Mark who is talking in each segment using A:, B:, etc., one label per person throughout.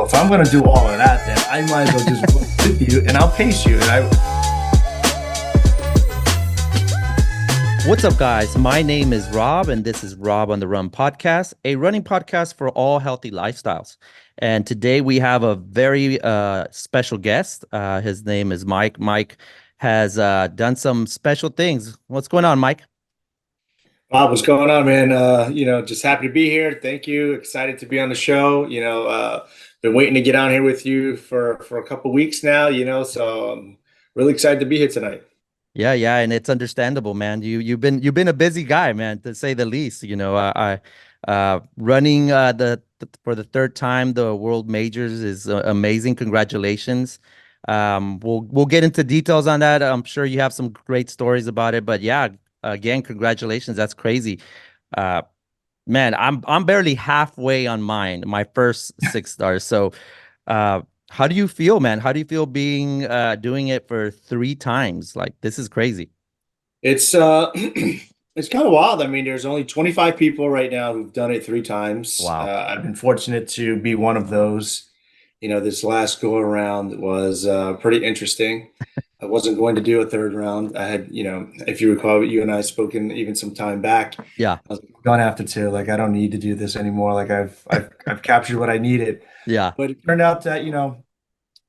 A: well, if I'm going to do all of that, then I might as well just work with you and I'll pace you.
B: What's up, guys? My name is Rob, and this is Rob on the Run podcast, a running podcast for all healthy lifestyles. And today we have a very special guest. His name is Mike. Mike has done some special things. What's going on, Mike?
A: Bob, what's going on, man? Just happy to be here. Thank you. Excited to be on the show. Been waiting to get on here with you for a couple weeks now, so I'm really excited to be here tonight.
B: Yeah, and it's understandable, man. You've been a busy guy, man, to say the least. Running for the third time the World Majors is amazing. Congratulations. We'll get into details on that. I'm sure you have some great stories about it, but yeah, again, congratulations. That's crazy. Uh, Man, I'm barely halfway on mine, my first 6 stars. So, uh, how do you feel, man? How do you feel being doing it for 3 times? Like, this is crazy.
A: It's it's kind of wild. I mean, there's only 25 people right now who've done it 3 times.
B: Wow.
A: I've been fortunate to be one of those. This last go around was pretty interesting. I wasn't going to do a third round. I had, if you recall, you and I spoken even some time back.
B: Yeah,
A: I was like, gone after two. Like, I don't need to do this anymore. Like, I've captured what I needed.
B: yeah,
A: But it turned out that,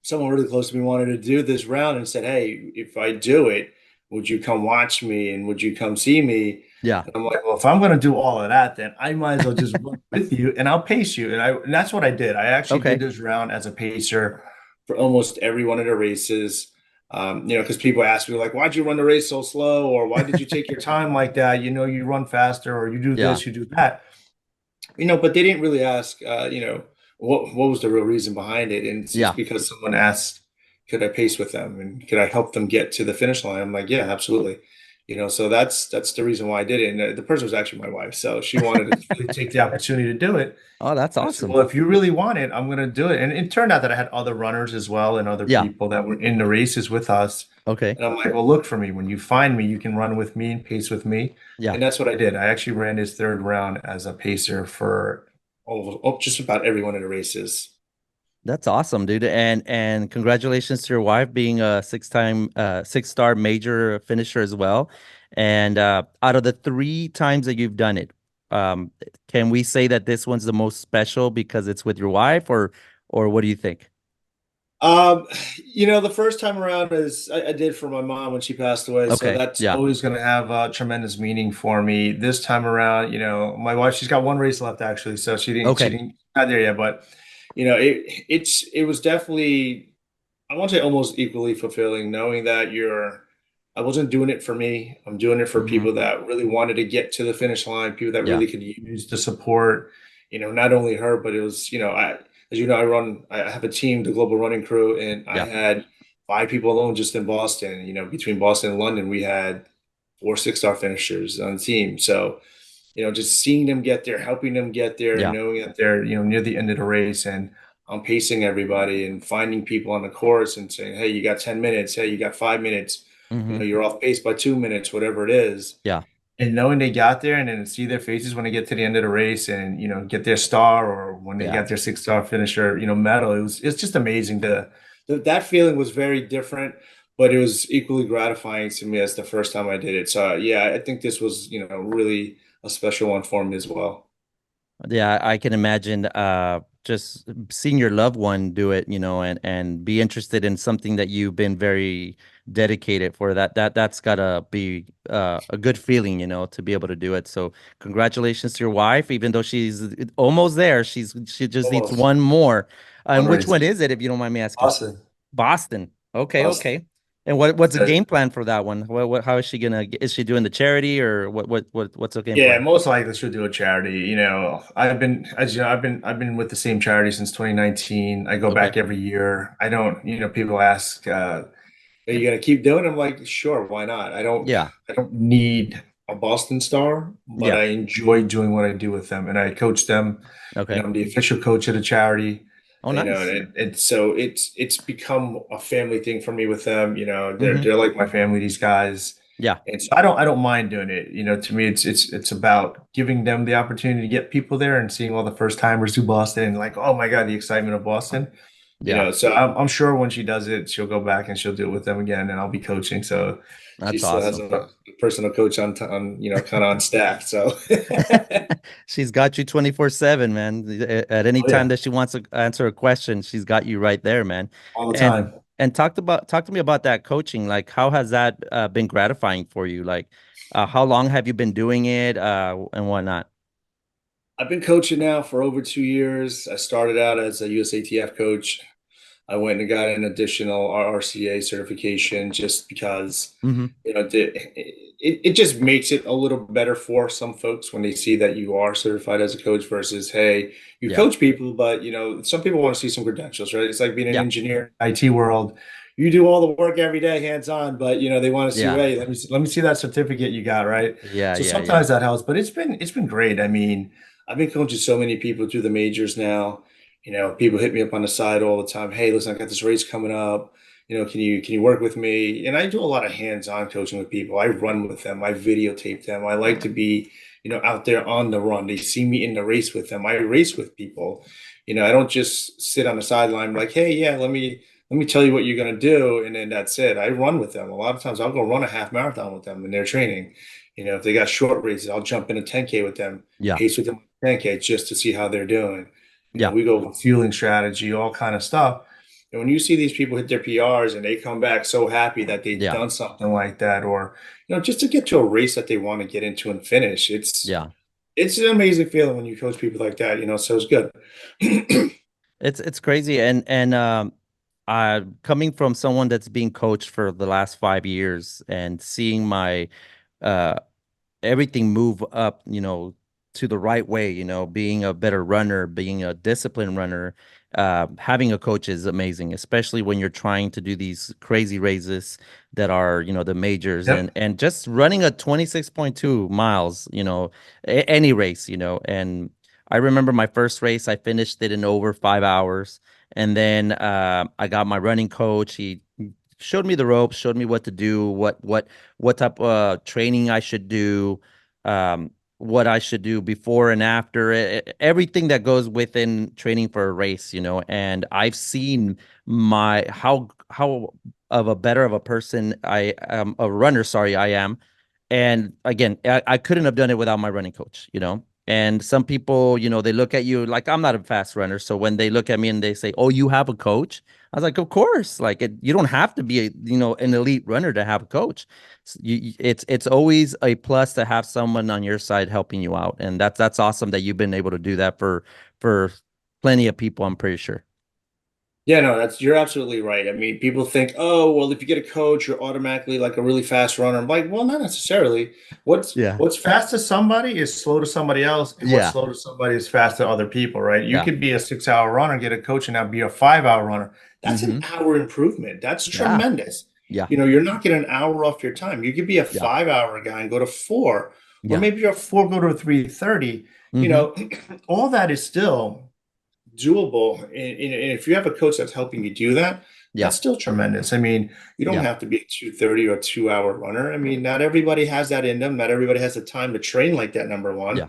A: someone really close to me wanted to do this round and said, "Hey, if I do it, would you come watch me and would you come see me?"
B: yeah,
A: And I'm like, "Well, if I'm going to do all of that, then I might as well just work with you and I'll pace you." And that's what I did. I actually did
B: okay,
A: this round as a pacer for almost every one of the races. Because people ask me like, "Why'd you run the race so slow?" or "Why did you take your time like that? You run faster, or you do
B: yeah,
A: this, you do that." But they didn't really ask, what was the real reason behind it. And it's
B: yeah.
A: because someone asked, could I pace with them and could I help them get to the finish line? I'm like, yeah, absolutely. So that's the reason why I did it. And the person was actually my wife. So she wanted to really take the opportunity to do it.
B: Oh, that's
A: I said,
B: awesome.
A: well, if you really want it, I'm going to do it. And it turned out that I had other runners as well and other
B: Yeah,
A: people that were in the races with us.
B: okay,
A: And I'm like, well, look for me. When you find me, you can run with me and pace with me.
B: yeah.
A: And that's what I did. I actually ran his third round as a pacer for just about every one of the races.
B: That's awesome, dude. And congratulations to your wife being a 6-star major finisher as well. And out of the 3 times that you've done it, can we say that this one's the most special because it's with your wife, or what do you think?
A: Um, the first time around is I did for my mom when she passed away, so
B: Okay,
A: that's
B: yeah.
A: always going to have a tremendous meaning for me. This time around, my wife, she's got one race left actually, so she
B: Okay.
A: didn't not there yet, but it was definitely, I won't say almost equally fulfilling, knowing that I wasn't doing it for me. I'm doing it for
B: Hmm.
A: people that really wanted to get to the finish line, people that
B: Yeah.
A: really could use the support, not only her, but it was, as you know, I have a team, the Global Running Crew, and I
B: Yeah.
A: had 5 people alone just in Boston. Between Boston and London, we had 4 6-star finishers on the team. So, just seeing them get there, helping them get there,
B: Yeah.
A: knowing that they're, near the end of the race, and I'm pacing everybody and finding people on the course and saying, "Hey, you got 10 minutes. Hey, you got 5 minutes.
B: Hmm.
A: You're off pace by 2 minutes, whatever it is."
B: Yeah.
A: And knowing they got there and then see their faces when they get to the end of the race and, get their star or when they
B: Yeah.
A: got their 6-star finisher, medal, it's just amazing that feeling was very different, but it was equally gratifying to me as the first time I did it. So yeah, I think this was, really a special one for me as well.
B: Yeah, I can imagine just seeing your loved one do it, and be interested in something that you've been very dedicated for. That's gotta be a good feeling, to be able to do it. So congratulations to your wife, even though she's almost there. She just needs
A: Almost
B: one more.
A: one
B: And which
A: race.
B: one is it, if you don't mind me asking?
A: Awesome.
B: Boston. Okay,
A: Awesome.
B: okay. And what's the game plan for that one? How is she gonna? Is she doing the charity, or what's the game
A: Yeah,
B: plan?
A: most likely she'll do a charity. I've been with the same charity since 2019. I go
B: Okay.
A: back every year. I don't, people ask, are you gonna keep doing it? I'm like, sure, why not?
B: Yeah.
A: I don't need a Boston Star, but
B: Yeah.
A: I enjoy doing what I do with them, and I coach them.
B: Okay.
A: I'm the official coach of the charity.
B: Oh, nice.
A: So it's become a family thing for me with them. They're
B: Hmm.
A: they're like my family. These guys.
B: Yeah.
A: And so I don't mind doing it. To me, it's about giving them the opportunity to get people there and seeing all the first timers to Boston and like, oh my God, the excitement of Boston.
B: Yeah.
A: So I'm sure when she does it, she'll go back and she'll do it with them again, and I'll be coaching. So she
B: That's
A: still has
B: awesome.
A: a personal coach on kind of on staff. So
B: She's got you 24/7, man. At any
A: oh
B: time
A: yeah,
B: that she wants to answer a question, she's got you right there, man.
A: all the
B: And
A: time.
B: talk to me about that coaching. Like, how has that been gratifying for you? Like, how long have you been doing it, and whatnot?
A: I've been coaching now for over 2 years. I started out as a USATF coach. I went and got an additional RCA certification just because,
B: Mm-hmm.
A: it just makes it a little better for some folks when they see that you are certified as a coach versus, hey, you
B: Yeah.
A: coach people, but some people want to see some credentials, right? It's like being an
B: Yeah.
A: engineer, IT world. You do all the work every day, hands on, but they want to see,
B: Yeah.
A: hey, let me see that certificate you got, right?
B: Yeah.
A: So
B: Yeah. Yeah.
A: sometimes that helps, but it's been great. I mean, I've been coaching so many people through the majors now. People hit me up on the side all the time. Hey, listen, I got this race coming up. Can you work with me? And I do a lot of hands-on coaching with people. I run with them. I videotape them. I like to be, out there on the run. They see me in the race with them. I race with people. I don't just sit on the sideline like, hey, yeah, let me tell you what you're gonna do, and then that's it. I run with them. A lot of times I'll go run a half marathon with them in their training. If they got short races, I'll jump in a 10K with them,
B: Yeah.
A: pace with them 10K just to see how they're doing.
B: Yeah.
A: We go over fueling strategy, all kind of stuff. And when you see these people hit their PRs and they come back so happy that they've
B: Yeah.
A: done something like that, or just to get to a race that they want to get into and finish,
B: Yeah.
A: it's an amazing feeling when you coach people like that. So it's good.
B: It's crazy, coming from someone that's being coached for the last 5 years and seeing my uh everything move up, to the right way, being a better runner, being a disciplined runner. Having a coach is amazing, especially when you're trying to do these crazy races that are, the majors, and
A: Yep.
B: just running a 26.2 miles, any race, and I remember my first race, I finished it in over 5 hours. And then I got my running coach. He showed me the ropes, showed me what to do, what type of training I should do, what I should do before and after, everything that goes within training for a race, And I've seen my how of a better of a person I am, a runner, sorry, I am. And again, I couldn't have done it without my running coach, And some people, they look at you like I'm not a fast runner. So when they look at me and they say, "Oh, you have a coach?" I was like, "Of course." Like you don't have to be an elite runner to have a coach. It's always a plus to have someone on your side helping you out, and that's awesome that you've been able to do that for plenty of people. I'm pretty sure.
A: Yeah, no, you're absolutely right. I mean, people think, oh, well, if you get a coach, you're automatically like a really fast runner. I'm like, well, not necessarily. What's
B: Yeah.
A: what's fast to somebody is slow to somebody else, and what's
B: Yeah.
A: slow to somebody is fast to other people, right? You
B: Yeah.
A: could be a 6 hour runner, get a coach, and now be a 5 hour runner. That's an
B: Mm-hmm.
A: hour improvement. That's
B: Yeah.
A: tremendous.
B: Yeah.
A: You're not getting an hour off your time. You could be a
B: Yeah.
A: 5 hour guy and go to four, or
B: Yeah.
A: maybe you're a four, go to a 3:30.
B: Mm-hmm.
A: All that is still doable. And if you have a coach that's helping you do that,
B: Yeah.
A: that's still tremendous. I mean, you don't
B: Yeah.
A: have to be a 2:30 or 2 hour runner. I mean, not everybody has that in them. Not everybody has the time to train like that, number one,
B: Yeah.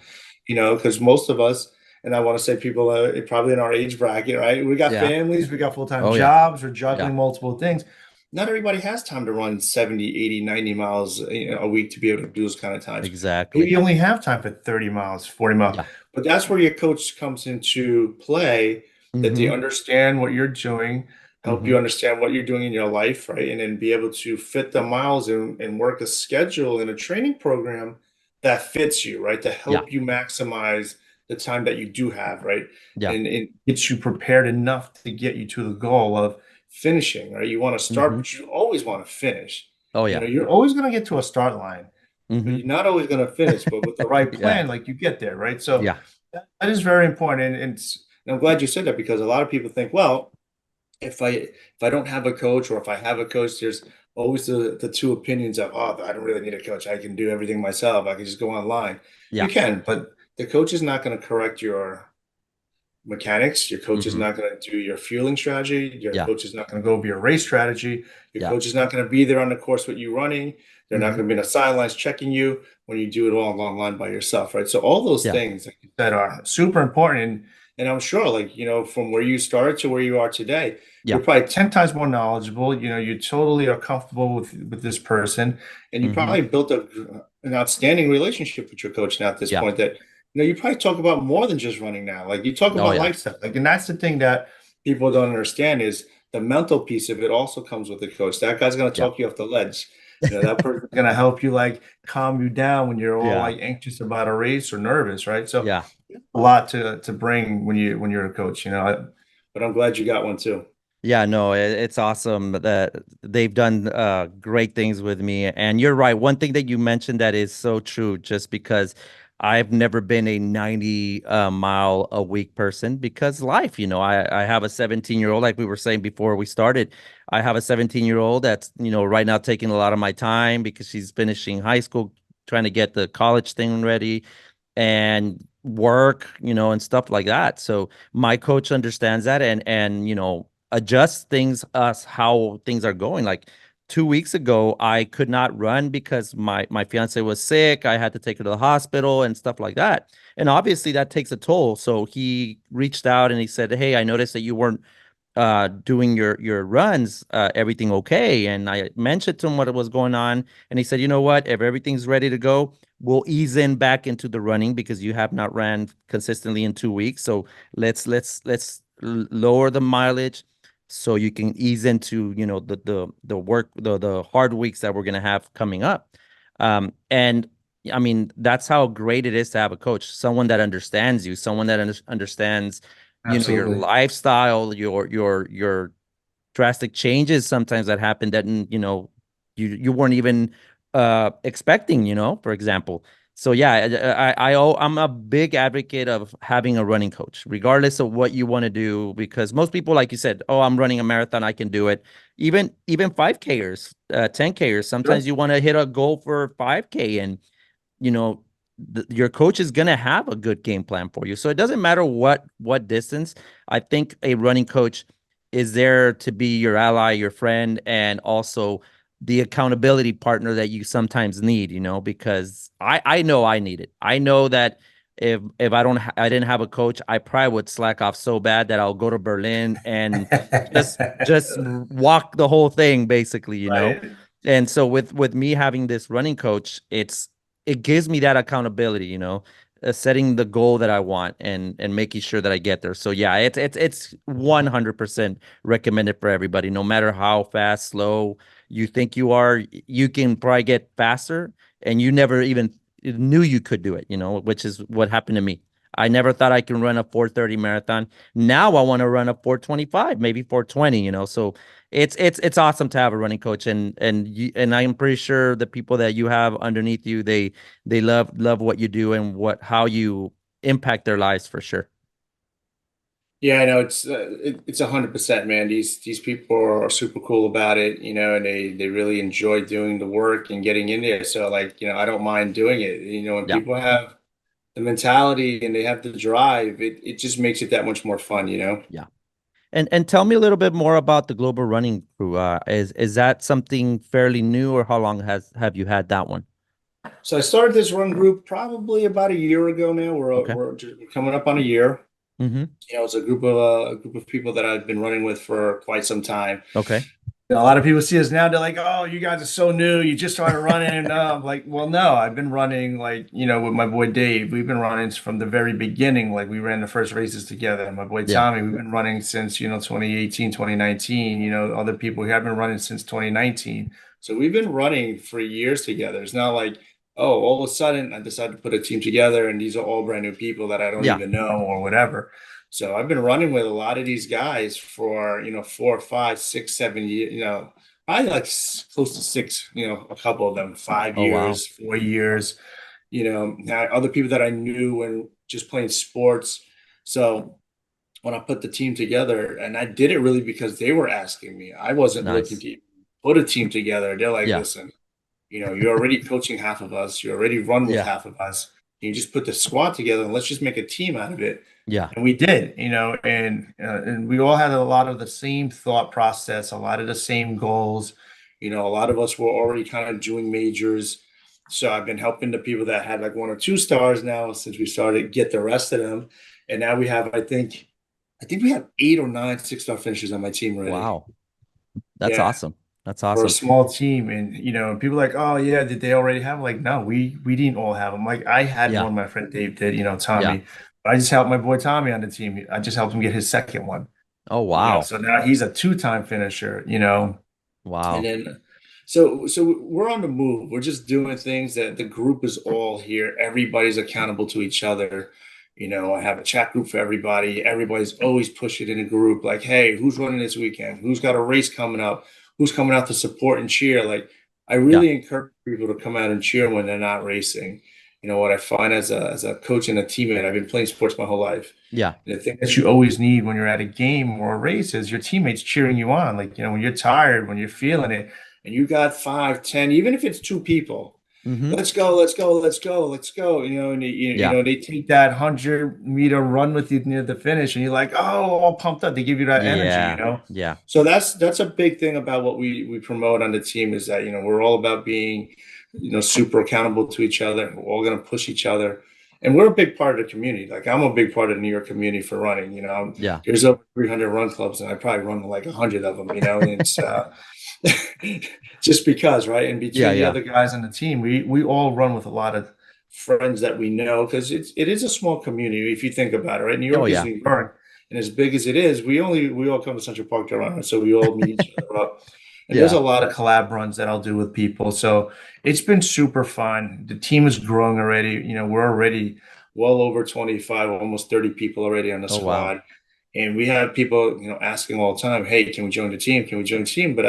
A: because most of us, and I want to say people probably in our age bracket, right? We got
B: Yeah.
A: families, we got full-time
B: Oh yeah.
A: jobs, we're
B: Yeah.
A: juggling multiple things. Not everybody has time to run 70, 80, 90 miles a week to be able to do those kind of times. Maybe
B: Exactly.
A: you only have time for 30 miles, 40 miles.
B: Yeah.
A: But that's where your coach comes into play, that they
B: Mm-hmm.
A: understand what you're doing, help you
B: Mm-hmm.
A: understand what you're doing in your life, right? And then be able to fit the miles and work a schedule and a training program that fits you, right? To
B: Yeah.
A: help you maximize the time that you do have, right?
B: Yeah.
A: And gets you prepared enough to get you to the goal of finishing, right? You want to start,
B: Mm-hmm.
A: but you always want to finish.
B: Oh yeah.
A: You're always going to get to a start line, but
B: Mm-hmm.
A: you're not always going to finish. But with the right
B: Yeah.
A: plan, like you get there, right? So
B: Yeah.
A: that is very important. And I'm glad you said that, because a lot of people think, well, if I don't have a coach, or if I have a coach, there's always the two opinions of, oh, I don't really need a coach. I can do everything myself. I can just go online. You
B: Yeah.
A: can, but the coach is not going to correct mechanics. Your coach is
B: Hmm.
A: not going to do your fueling strategy. Your
B: Yeah.
A: coach is not going to go over your race strategy. Your
B: Yeah.
A: coach is not going to be there on the course with you running. They're not
B: Hmm.
A: going to be in the sidelines checking you when you do it all online by yourself, right? So all those
B: Yeah.
A: things like you said are super important. And I'm sure, like, from where you started to where you are today,
B: Yeah.
A: you're probably 10 times more knowledgeable. You totally are comfortable with this person, and you
B: Hmm.
A: probably built an outstanding relationship with your coach now at this
B: Yeah.
A: point that you probably talk about more than just running now. Like you talk
B: Oh
A: about
B: yeah.
A: life stuff. Like, and that's the thing that people don't understand is the mental piece of it also comes with the coach. That guy's gonna
B: Yeah.
A: talk you off the ledge. That person's gonna help you like calm you down when you're all
B: Yeah.
A: like anxious about a race or nervous, right? So
B: Yeah.
A: a lot to bring when you're a coach, but I'm glad you got one too.
B: Yeah, no, it's awesome that they've done great things with me. And you're right. One thing that you mentioned that is so true, just because I've never been a 90 mile a week person because life, I have a 17-year-old, like we were saying before we started. I have a 17-year-old that's, right now taking a lot of my time because she's finishing high school, trying to get the college thing ready and work, and stuff like that. So my coach understands that and adjusts things us how things are going. Like 2 weeks ago, I could not run because my fiance was sick. I had to take her to the hospital and stuff like that. And obviously that takes a toll. So he reached out and he said, "Hey, I noticed that you weren't doing your runs, everything okay?" And I mentioned to him what was going on, and he said, "You know what? If everything's ready to go, we'll ease in back into the running because you have not ran consistently in 2 weeks. So lower the mileage so you can ease into the work the hard weeks that we're gonna have coming up." And I mean, that's how great it is to have a coach, someone that understands you, someone that understands your
A: Absolutely.
B: lifestyle, your drastic changes sometimes that happen that you weren't even expecting, for example. So yeah, I'm a big advocate of having a running coach, regardless of what you want to do, because most people, like you said, "Oh, I'm running a marathon, I can do it." Even 5Kers, 10Kers, sometimes
A: Sure.
B: you want to hit a goal for 5K, and you know your coach is going to have a good game plan for you, so it doesn't matter what distance. I think a running coach is there to be your ally, your friend, and also the accountability partner that you sometimes need, because I know I need it. I know that if I didn't have a coach, I probably would slack off so bad that I'll go to Berlin and just walk the whole thing basically,
A: Right.
B: and so with me having this running coach, it gives me that accountability, setting the goal that I want and making sure that I get there. So yeah, it's 100% recommended for everybody, no matter how fast, slow you think you are. You can probably get faster, and you never even knew you could do it, which is what happened to me. I never thought I could run a 4:30 marathon. Now I want to run a 4:25, maybe 4:20, so it's awesome to have a running coach, and I'm pretty sure the people that you have underneath you, they love what you do and how you impact their lives for sure.
A: Yeah, I know it's 100%, man. These people are super cool about it, and they really enjoy doing the work and getting in there. So like, I don't mind doing it. When
B: Yeah,
A: people have the mentality and they have the drive, it just makes it that much more fun.
B: yeah. And tell me a little bit more about the Global Running Crew. Is that something fairly new, or how long have you had that one?
A: So I started this run group probably about a year ago now.
B: Okay.
A: We're coming up on a year.
B: Mm-hmm.
A: It's a group of people that I've been running with for quite some time.
B: Okay.
A: A lot of people see us now. They're like, "Oh, you guys are so new. You just started running." And I'm like, "Well, no, I've been running like with my boy Dave. We've been running from the very beginning. Like we ran the first races together. And my boy
B: Yeah.
A: Tommy, we've been running since 2018, 2019. Other people who have been running since 2019. So we've been running for years together. It's not like, oh, all of a sudden I decided to put a team together and these are all brand new people that I don't
B: Yeah.
A: even know or whatever. So I've been running with a lot of these guys for, 4, 5, 6, 7 years, probably like close to six, a couple of them, five
B: Oh wow.
A: years, 4 years, now other people that I knew when just playing sports. So when I put the team together, and I did it really because they were asking me, I wasn't looking
B: Nice.
A: to put a team together. They're like,
B: Yeah.
A: listen, you're already coaching half of us. You already run with
B: Yeah.
A: half of us. You just put the squad together and let's just make a team out of it.
B: Yeah.
A: And we did, and we all had a lot of the same thought process, a lot of the same goals. A lot of us were already kind of doing majors. So I've been helping the people that had like 1 or 2 stars now since we started get the rest of them. And now we have, I think we have 8 or 9 6-star finishers on my team already.
B: Wow. That's
A: Yeah,
B: awesome. That's
A: for a
B: awesome.
A: small team. And people are like, oh yeah, did they already have? Like, no, we didn't all have them. Like I had
B: Yeah.
A: one, my friend Dave did,
B: Yeah.
A: Tommy. But I just helped my boy Tommy on the team. I just helped him get his second one.
B: Oh, wow.
A: So now he's a two-time finisher. And
B: Wow.
A: then so we're on the move. We're just doing things that the group is all here. Everybody's accountable to each other. I have a chat group for everybody. Everybody's always pushing in a group like, hey, who's running this weekend? Who's got a race coming up? Who's coming out to support and cheer? Like I
B: Yeah.
A: really encourage people to come out and cheer when they're not racing. What I find as a coach and a teammate, I've been playing sports my whole life.
B: Yeah.
A: And the thing that you always need when you're at a game or a race is your teammates cheering you on. Like, when you're tired, when you're feeling it, and you got 5, 10, even if it's 2 people,
B: Mm-hmm.
A: let's go, let's go, let's go, let's go. And
B: Yeah.
A: they take that 100-meter run with you near the finish, and you're like, oh, all pumped up. They give you that energy,
B: Yeah. Yeah.
A: So that's a big thing about what we promote on the team is that we're all about being super accountable to each other. We're all going to push each other, and we're a big part of the community. Like I'm a big part of the New York community for running.
B: Yeah.
A: There's over 300 run clubs, and I probably run like 100 of them. And it's just because, right? And
B: Yeah.
A: between the
B: Yeah.
A: other guys on the team, we all run with a lot of friends that we know because it is a small community if you think about it, right? New
B: Oh,
A: York is
B: yeah.
A: New York, and as big as it is, we all come to Central Park to run, so we all meet each other up. And there's
B: Yeah.
A: a lot of collab runs that I'll do with people, so it's been super fun. The team is growing already. We're already well over 25, almost 30 people already on the
B: Oh, wow.
A: squad. And we have people, asking all the time, hey, can we join the team? Can we join the team? But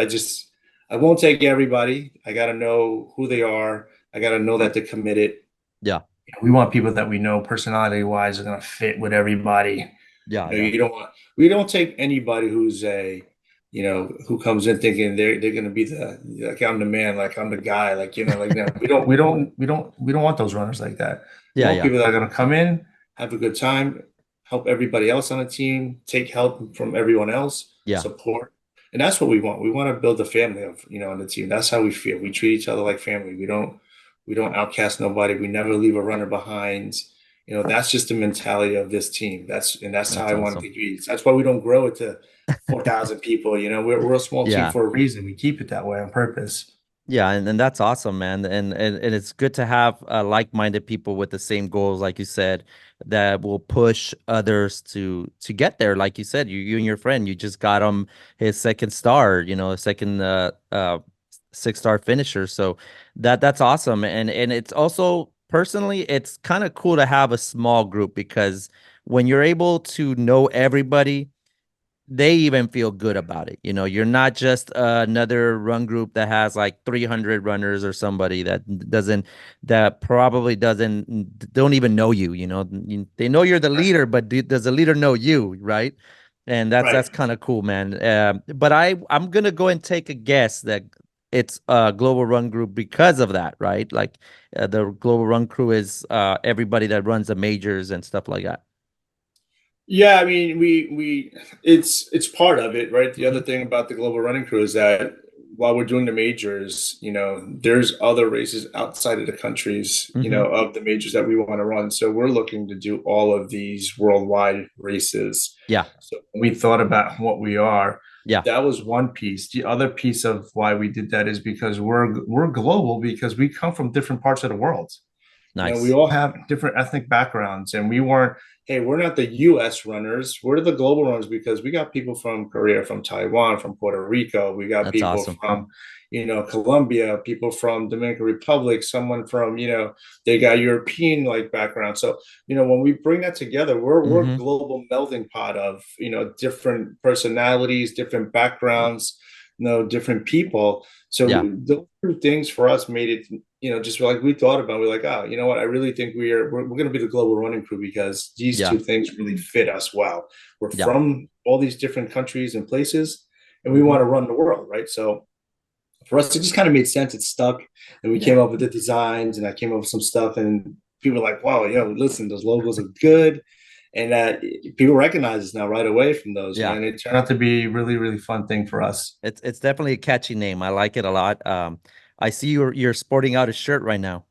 A: I won't take everybody. I got to know who they are. I got to know that they're committed.
B: Yeah.
A: We want people that we know personality wise are going to fit with everybody.
B: Yeah. Yeah.
A: We don't take anybody who comes in thinking they're going to be like I'm the man, like I'm the guy, like no, we don't want those runners like that. We
B: Yeah.
A: want
B: Yeah.
A: people that are going to come in, have a good time, help everybody else on the team, take help from everyone else,
B: Yeah.
A: support. And that's what we want. We want to build a family on the team. That's how we feel. We treat each other like family. We don't outcast nobody. We never leave a runner behind. That's just the mentality of this team. That's how
B: That's
A: I want it
B: awesome.
A: to be. That's why we don't grow it to 4,000 people. We're a small team
B: Yeah.
A: for a reason. We keep it that way on purpose.
B: Yeah, and that's awesome, man. And it's good to have like-minded people with the same goals, like you said, that will push others to get there. Like you said, you and your friend, you just got him his second star, a second 6-star finisher. So that's awesome. And it's also personally, it's kind of cool to have a small group because when you're able to know everybody they even feel good about it. You're not just another run group that has like 300 runners or somebody that probably don't even know you. They know you're the
A: Right.
B: leader, but does the leader know you, right? And that's
A: Right.
B: kind of cool, man. But I'm gonna go and take a guess that it's a global run group because of that, right? Like the global run crew is everybody that runs the majors and stuff like that.
A: Yeah, I mean, it's part of it, right? The
B: Hmm.
A: other thing about the global running crew is that while we're doing the majors, there's other races outside of the countries,
B: Hmm.
A: of the majors that we want to run. So we're looking to do all of these worldwide races.
B: Yeah,
A: So when we thought about what we are,
B: yeah,
A: that was one piece. The other piece of why we did that is because we're global because we come from different parts of the world. We
B: nice.
A: all have different ethnic backgrounds, and we weren't, hey, we're not the US runners, we're the global runners because we got people from Korea, from Taiwan, from Puerto Rico, we got
B: That's
A: people
B: awesome.
A: from, Colombia, people from Dominican Republic, someone from, they got European like background. So, when we bring that together, we're a
B: Hmm.
A: global melding pot of, different personalities, different backgrounds, different people.
B: Yeah,
A: So those two things for us made it, just like we thought about, we're like, oh, you know what? I really think we're going to be the global running crew because these
B: yeah,
A: two things really fit us well. We're
B: yeah.
A: from all these different countries and places, and we
B: Hmm.
A: want to run the world, right? So for us, it just kind of made sense. It stuck, and we came
B: Yeah,
A: up with the designs, and I came up with some stuff, and people were like, wow, listen, those logos are good. and people recognize us now right away from those,
B: Yeah.
A: man. It turned out to be a really, really fun thing for us.
B: It's definitely a catchy name. I like it a lot. I see you're sporting out a shirt right now.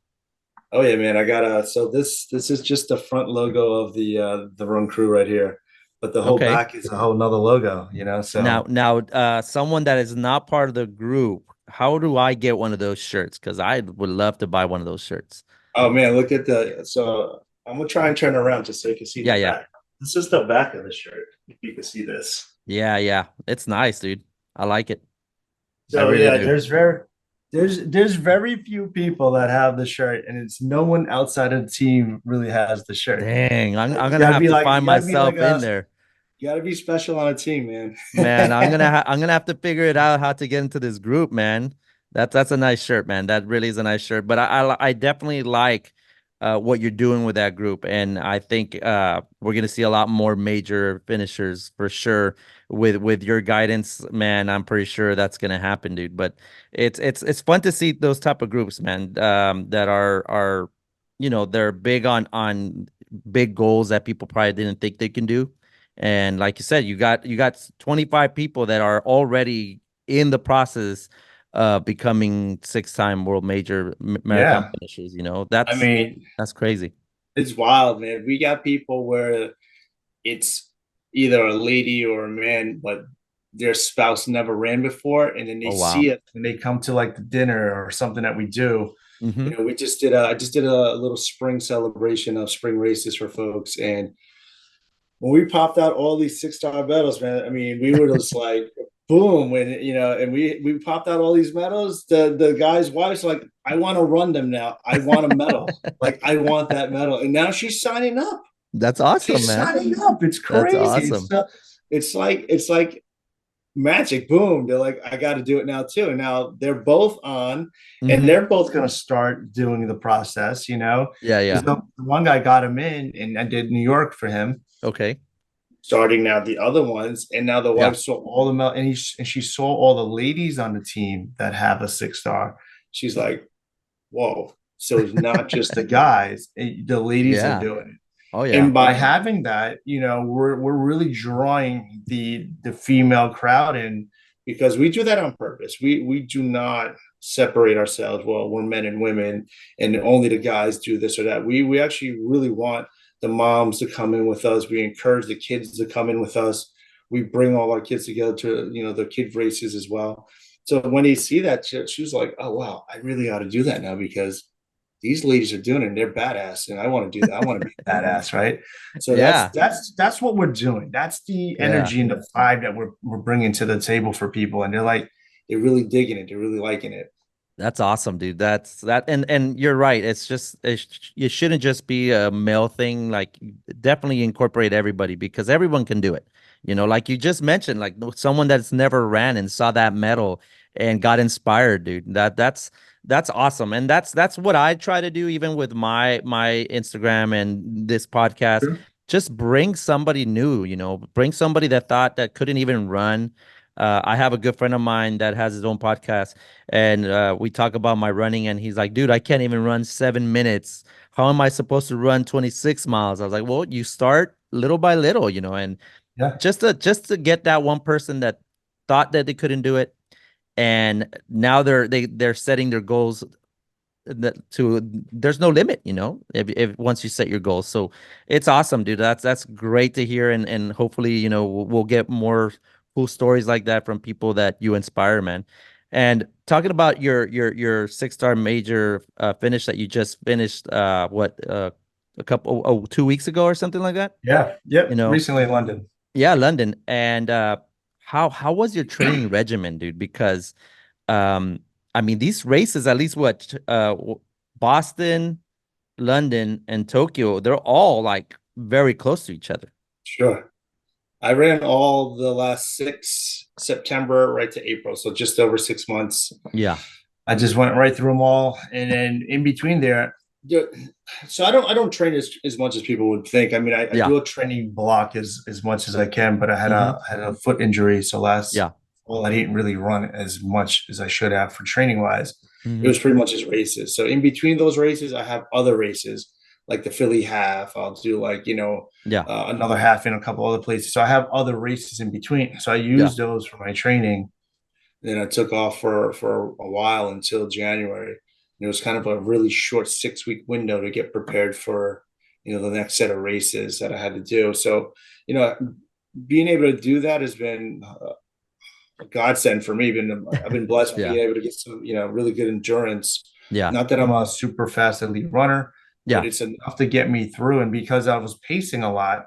A: Oh yeah, man. I got so this is just the front logo of the Run Crew right here. But the whole
B: Okay.
A: back is a whole nother logo, you know. So
B: Now, someone that is not part of the group, how do I get one of those shirts? Because I would love to buy one of those shirts.
A: oh man, look at so I'm gonna try and turn around just so you can see the
B: Yeah, yeah.
A: back. This is the back of the shirt. If you can see this.
B: Yeah, yeah. It's nice, dude. I like it. I
A: So
B: really
A: yeah,
B: do.
A: there's very few people that have the shirt, and it's no one outside of the team really has the shirt.
B: Dang, I'm
A: You
B: gonna
A: gotta
B: have
A: be
B: to
A: like
B: find myself in there.
A: you gotta be special on a team, man.
B: Man, I'm gonna have to figure it out how to get into this group, man. That's a nice shirt, man. That really is a nice shirt. But I definitely like what you're doing with that group, and I think we're gonna see a lot more major finishers for sure with your guidance, man. I'm pretty sure that's gonna happen, dude. But it's fun to see those type of groups, man. That are they're big on big goals that people probably didn't think they can do. And like you said, you got 25 people that are already in the process of becoming six-time world major marathon
A: Yeah.
B: finishers. You know,
A: I mean,
B: that's crazy.
A: it's wild, man. We got people where it's either a lady or a man, but their spouse never ran before, and then they
B: Oh wow.
A: see it when they come to like the dinner or something that we do.
B: Mm-hmm.
A: We just I just did a little spring celebration of spring races for folks, and when we popped out all these 6-star medals, man, I mean, we were just like, boom, when and we popped out all these medals. The guy's wife's like, I want to run them now. I want a medal. Like I want that medal, and now she's signing up.
B: That's awesome,
A: She's
B: man.
A: signing up. It's
B: That's
A: crazy.
B: awesome.
A: It's like magic. Boom. They're like, I got to do it now too. And now they're both on, and
B: Mm-hmm.
A: they're both going to start doing the process.
B: Yeah,
A: Because
B: yeah.
A: the one guy got him in, and I did New York for him.
B: Okay.
A: Starting now the other ones, and now the
B: Yeah.
A: wife saw all the and she saw all the ladies on the team that have a 6-star. She's like, whoa. So it's not just the guys, the ladies are
B: Yeah.
A: doing it.
B: Oh yeah.
A: And by having that, we're really drawing the female crowd in, because we do that on purpose. We do not separate ourselves. Well, we're men and women, and only the guys do this or that. We actually really want the moms to come in with us. We encourage the kids to come in with us. We bring all our kids together to the kid races as well. So when they see that, she was like, "Oh wow, I really ought to do that now, because these ladies are doing it and they're badass, and I want to do that. I want to be badass, right?" So that's
B: Yeah.
A: that's what we're doing. That's the
B: Yeah.
A: energy and the vibe that we're bringing to the table for people, and they're really digging it. They're really liking it.
B: That's awesome, dude. That's that, and you're right. It shouldn't just be a male thing. Like, definitely incorporate everybody because everyone can do it. Like you just mentioned, like someone that's never ran and saw that medal and got inspired, dude. That's awesome, and that's what I try to do, even with my Instagram and this podcast.
A: Sure.
B: Just bring somebody new. Bring somebody that thought that couldn't even run. I have a good friend of mine that has his own podcast and we talk about my running, and he's like, dude, I can't even run 7 minutes. How am I supposed to run 26 miles? I was like, well, you start little by little, and
A: Yeah.
B: just to get that one person that thought that they couldn't do it, and now they're setting their goals there's no limit, if once you set your goals. So it's awesome, dude. That's great to hear, and hopefully, we'll get more cool stories like that from people that you inspire, man. And talking about your 6-star major finish that you just finished, what a couple 2 weeks ago or something like that,
A: Yeah.
B: you
A: Yep.
B: know
A: Recently in London.
B: yeah, London. And how was your training regimen, dude? Because um, I mean, these races, at least what, Boston, London, and Tokyo, they're all like very close to each other.
A: Sure. I ran all the last 6 September right to April, so just over 6 months.
B: Yeah.
A: I just went right through them all, and then in between there, so I don't train as much as people would think. I mean, I
B: Yeah.
A: do a training block as much as I can, but I had
B: Hmm.
A: a foot injury, so last
B: Yeah.
A: well, I didn't really run as much as I should have for training wise. It
B: Hmm.
A: was pretty much just races. So in between those races, I have other races. like the Philly half. I'll do like,
B: Yeah.
A: another half in a couple other places. So I have other races in between. So I
B: Yeah.
A: use those for my training. Then I took off for a while until January. It was kind of a really short 6 week window to get prepared for, the next set of races that I had to do. So, you know, being able to do that has been a godsend for me. I've been blessed with
B: Yeah.
A: being able to get some, really good endurance.
B: Yeah.
A: Not that I'm a super fast elite runner, but
B: Yeah.
A: it's enough to get me through. And because I was pacing a lot,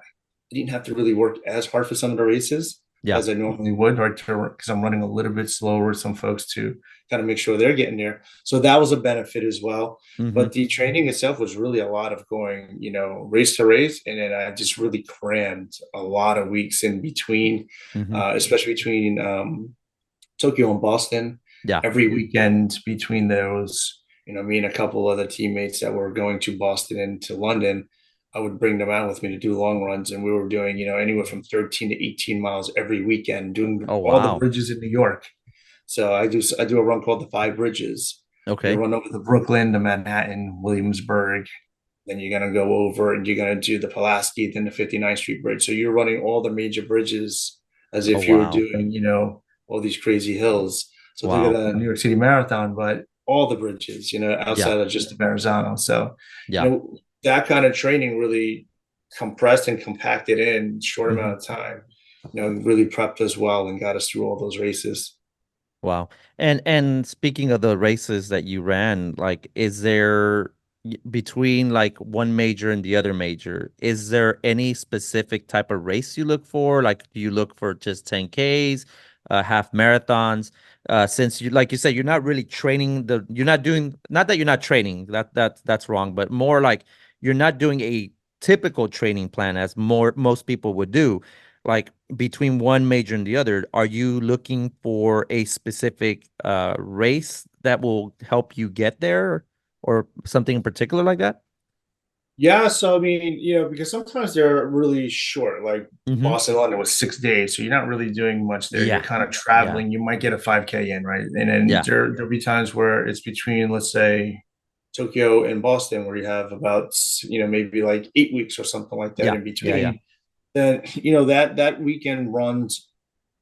A: I didn't have to really work as hard for some of the races
B: Yeah.
A: as I normally would, right? Because I'm running a little bit slower with some folks to kind of make sure they're getting there. So that was a benefit as well.
B: Mm-hmm.
A: But the training itself was really a lot of going, race to race. And then I just really crammed a lot of weeks in between,
B: Mm-hmm.
A: especially between Tokyo and Boston.
B: Yeah.
A: Every weekend between those, me and a couple other teammates that were going to Boston and to London, I would bring them out with me to do long runs. And we were doing, anywhere from 13 to 18 miles every weekend, doing
B: Oh,
A: all the
B: wow.
A: bridges in New York. So I do a run called the Five Bridges. You
B: Okay.
A: run over the Brooklyn, the Manhattan, Williamsburg. Then you're gonna go over and you're gonna do the Pulaski, then the 59th Street Bridge. So you're running all the major bridges as
B: Oh,
A: if you were
B: wow.
A: doing, all these crazy hills. So think of
B: Wow.
A: the New York City Marathon, but all the bridges,
B: Yeah.
A: outside of just the Verrazano. So,
B: Yeah.
A: that kind of training really compressed and compacted in short
B: Mm-hmm.
A: amount of time, really prepped us well and got us through all those races.
B: Wow. And speaking of the races that you ran, like, is there between like one major and the other major, is there any specific type of race you look for? Like, do you look for just 10Ks, half marathons? Since you, like you said, you're not really training you're not doing, not that you're not training, that's wrong, but more like you're not doing a typical training plan as most people would do. Like between one major and the other, are you looking for a specific race that will help you get there or something in particular like that?
A: Yeah, so I mean, because sometimes they're really short, like
B: Mm-hmm.
A: Boston, London was 6 days, so you're not really doing much there. You're
B: Yeah.
A: kind of
B: Yeah.
A: traveling. You might get a 5K in, right? And then
B: Yeah.
A: there'll be times where it's between, let's say, Tokyo and Boston, where you have about, maybe like 8 weeks or something like that
B: Yeah.
A: in
B: Yeah. Yeah.
A: between. Then, that weekend runs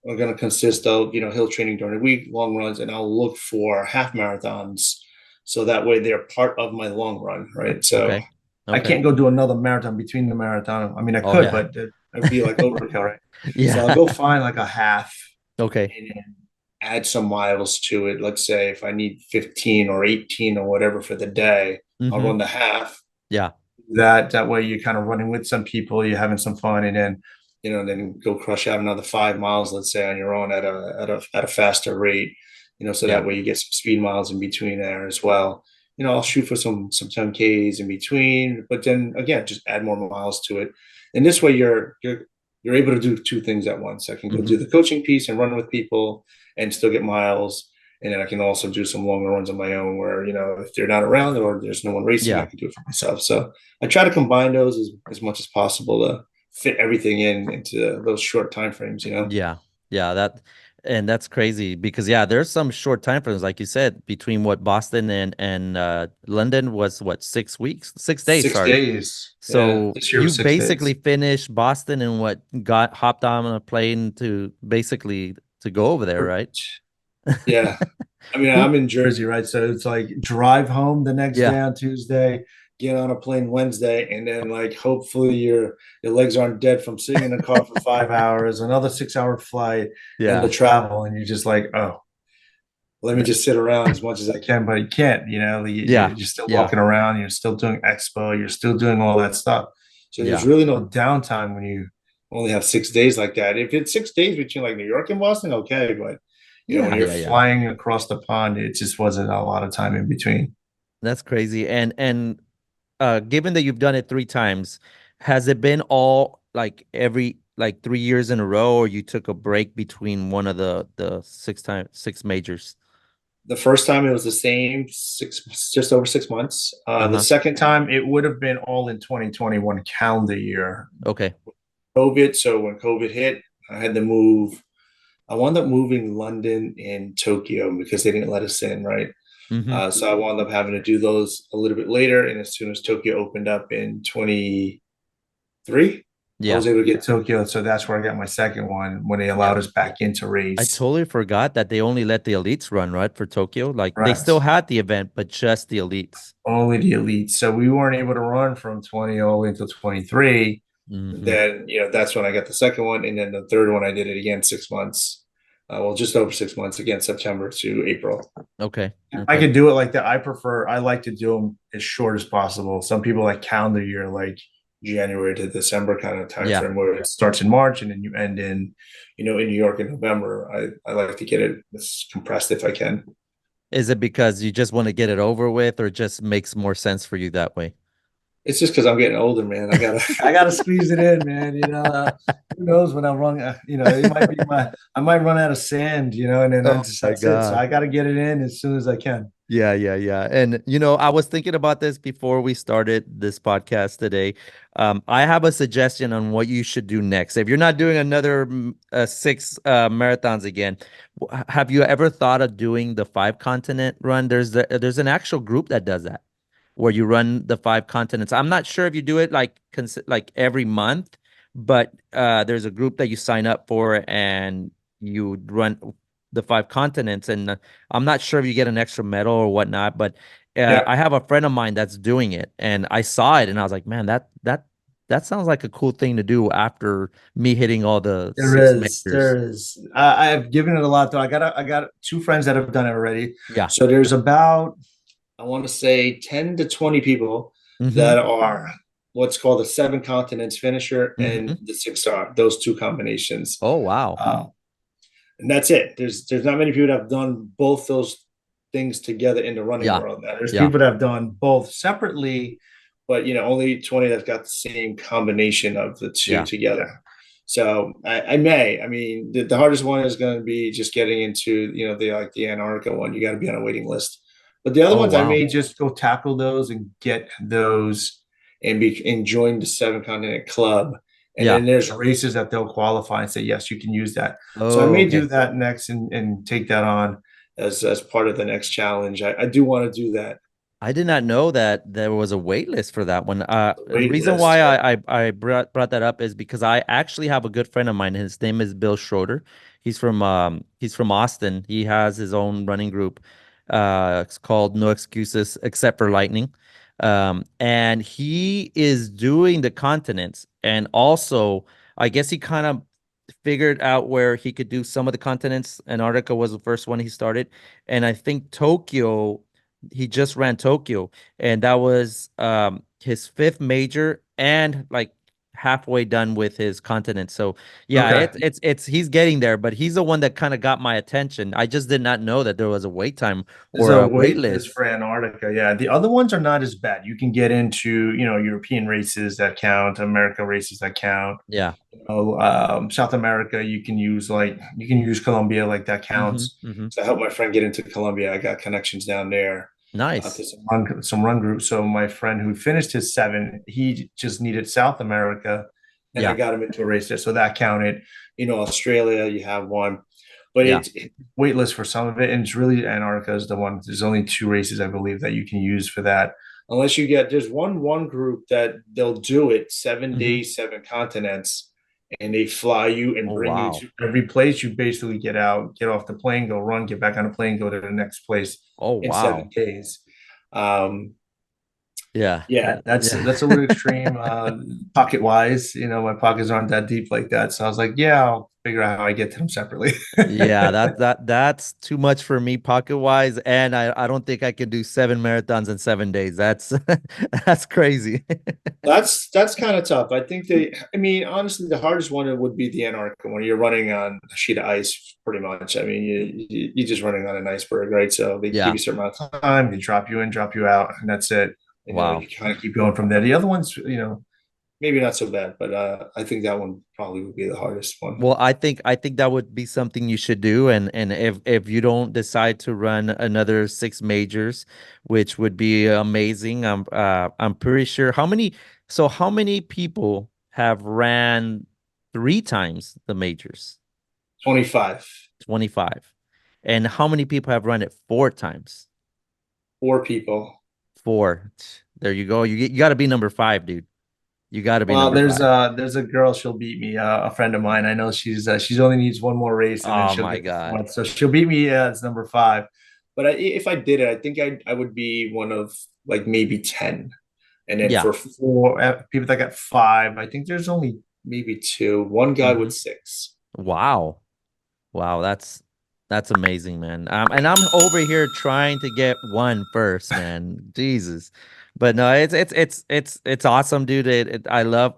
A: are going to consist of, hill training during the week, long runs, and I'll look for half marathons. So that way they're part of my long run, right? So
B: Okay.
A: I
B: Okay.
A: can't go do another marathon between the marathon. I mean, I
B: Oh
A: could,
B: yeah.
A: but it would be like overkill, right? So I'll
B: Yeah.
A: go find like a half
B: Okay.
A: and then add some miles to it. Let's say if I need 15 or 18 or whatever for the day, I'll
B: Mm-hmm.
A: run the half.
B: Yeah.
A: That way you're kind of running with some people, you're having some fun, and then go crush out another 5 miles, let's say, on your own at a faster rate. So
B: Yeah.
A: that way you get some speed miles in between there as well. I'll shoot for some 10Ks in between, but then again, just add more miles to it. And this way you're able to do two things at once. I can go
B: Mm-hmm.
A: do the coaching piece and run with people and still get miles. And then I can also do some longer runs on my own where, if they're not around or there's no one racing, I
B: Yeah.
A: can do it for myself. So I try to combine those as much as possible to fit everything into those short time frames.
B: Yeah. Yeah. And that's crazy because yeah, there's some short time frames, like you said, between what Boston and London was what, 6 weeks, 6 days,
A: Six
B: sorry.
A: days. Yeah.
B: So
A: This year
B: you
A: was 6 days.
B: basically finished Boston and what got hopped on a plane to basically to go over there, right?
A: Yeah. I mean,
B: Who?
A: I'm in Jersey, right? So it's like drive home the next day
B: Yeah,
A: on Tuesday, get on a plane Wednesday, and then like hopefully your legs aren't dead from sitting in the car for 5 hours, another 6 hour flight, and the
B: yeah,
A: travel, and you're just like, oh, let me just sit around as much as I can, but you can't,
B: yeah,
A: you're still
B: yeah,
A: walking around, you're still doing expo, you're still doing all that stuff. So there's
B: yeah,
A: really no downtime when you only have 6 days like that. If it's 6 days between like New York and Boston, okay, but when
B: yeah,
A: you're
B: yeah, yeah.
A: flying across the pond, it just wasn't a lot of time in between.
B: That's crazy. And given that you've done it 3 times, has it been all like every like 3 years in a row, or you took a break between one of the six majors?
A: The first time it was the same just over 6 months. The
B: Uh-huh.
A: second time it would have been all in 2021 calendar year,
B: Okay.
A: COVID. So when COVID hit, I had to move. I wound up moving London and Tokyo because they didn't let us in, right?
B: Hmm.
A: So I wound up having to do those a little bit later. And as soon as Tokyo opened up in 23, I
B: Yeah.
A: was able to get Tokyo. So that's where I got my second one when they
B: Yeah.
A: allowed us back into
B: I
A: race.
B: totally forgot that they only let the elites run, right, for Tokyo. Like they still
A: Correct.
B: had the event, but just the elites.
A: Only the elites. So we weren't able to run from 20 all the way until 23.
B: Hmm.
A: Then, that's when I got the second one. And then the third one, I did it again 6 months. Well, just over 6 months, again, September to April.
B: Okay.
A: I
B: Okay.
A: could do it like that. I like to do them as short as possible. Some people like calendar year, like January to December kind of time
B: Yeah.
A: frame where it starts in March and then you end in New York in November. I like to get it as compressed if I can.
B: Is it because you just want to get it over with, or just makes more sense for you that way?
A: It's just because I'm getting older, man. I gotta squeeze it in, man. Who knows when I run? It might be I might run out of sand, and then
B: Oh my
A: that's it. So
B: God.
A: I gotta get it in as soon as I can.
B: Yeah, yeah, yeah. And I was thinking about this before we started this podcast today. I have a suggestion on what you should do next. If you're not doing another six marathons again, have you ever thought of doing the five continent run? There's an actual group that does that, where you run the five continents. I'm not sure if you do it like every month, but there's a group that you sign up for and you run the five continents. And I'm not sure if you get an extra medal or whatnot, but
A: Yeah,
B: I have a friend of mine that's doing it, and I saw it, and I was like, man, that sounds like a cool thing to do after me hitting all the
A: there
B: six
A: is.
B: majors.
A: There is. I have given it a lot though. I got two friends that have done it already.
B: Yeah.
A: So there's about, I want to say, 10 to 20 people
B: Mm-hmm.
A: that are what's called the seven continents finisher and
B: Mm-hmm.
A: the 6R, those two combinations.
B: Oh, wow.
A: Uh, and that's it. There's not many people that have done both those things together in the running
B: Yeah.
A: world. Now, there's
B: Yeah.
A: people that have done both separately, but only 20 that's got the same combination of the two
B: Yeah.
A: together. So I may. I mean, the hardest one is going to be just getting into the Antarctica one. You got to be on a waiting list. But the other
B: Oh,
A: ones, I
B: wow.
A: may just go tackle those and get those and join the seven continent club. And
B: Yeah.
A: then there's races that they'll qualify and say, yes, you can use that. So I
B: Oh,
A: may do
B: okay.
A: that next and take that on as part of the next challenge. I do want to do that.
B: I did not know that there was a wait list for that one.
A: The
B: The
A: wait
B: reason
A: list.
B: why
A: Yeah.
B: I brought that up is because I actually have a good friend of mine. His name is Bill Schroeder. He's from Austin. He has his own running group. It's called No Excuses Except for Lightning. And he is doing the continents, and also I guess he kind of figured out where he could do some of the continents. Antarctica was the first one he started, and I think Tokyo, he just ran Tokyo, and that was his fifth major, and like halfway done with his continent. So yeah,
A: Okay.
B: it's he's getting there, but he's the one that kind of got my attention. I just did not know that there was a wait time
A: There's
B: or
A: a
B: a wait
A: wait list
B: list.
A: for Antarctica. Yeah. The other ones are not as bad. You can get into, European races that count, America races that count.
B: Yeah.
A: South America, you can use Colombia, like that
B: Mm-hmm.
A: counts.
B: Mm-hmm.
A: So I helped my friend get into Colombia. I got connections down there to
B: Nice.
A: some run groups. So my friend who finished his seven, he just needed South America, and I
B: Yeah.
A: got him into a race there. So that counted. Australia, you have one, but
B: Yeah.
A: it's waitlist for some of it, and it's really Antarctica is the one. There's only two races I believe that you can use for that. Unless you get there's one group that they'll do it 7 days,
B: Mm-hmm.
A: 7 continents, and they fly you and
B: Oh,
A: bring you
B: wow.
A: to every place. You basically get out, get off the plane, go run, get back on the plane, go to the next place
B: Oh,
A: in 7
B: wow.
A: days. Um,
B: Yeah.
A: yeah,
B: Yeah. Yeah.
A: that's a little extreme, pocket wise. My pockets aren't that deep like that. So I was like, yeah, I'll figure out how I get to them separately.
B: Yeah, that's too much for me pocket wise, and I don't think I can do 7 marathons in 7 days. That's that's crazy.
A: That's kind of tough. I mean, honestly, the hardest one would be the Antarctica when you're running on a sheet of ice, pretty much. I mean, you're just running on an iceberg, right? So they give
B: Yeah.
A: you a certain amount of time, they drop you in, drop you out, and that's it.
B: Wow.
A: You kind of keep going from there. The other ones, maybe not so bad, but I think that one probably would be the hardest one.
B: Well, I think that would be something you should do, and if you don't decide to run another six majors, which would be amazing. I'm pretty sure how many people have ran three times the majors?
A: 25.
B: 25. And how many people have run it four times?
A: 4 people.
B: Four. There you go. You got to be number five, dude. You got to be
A: Well,
B: number five.
A: there's a girl, she'll beat me, a friend of mine. I know she's only needs one more race and then
B: Oh
A: she'll
B: my
A: get the
B: God.
A: front. So she'll beat me as number 5. But if I did it, I think I would be one of like maybe 10. And then
B: Yeah.
A: for 4 people that got 5, I think there's only maybe 2. One guy
B: Hmm.
A: with 6.
B: Wow. Wow, that's amazing, man. And I'm over here trying to get one first, man. Jesus. But no, it's awesome, dude. I love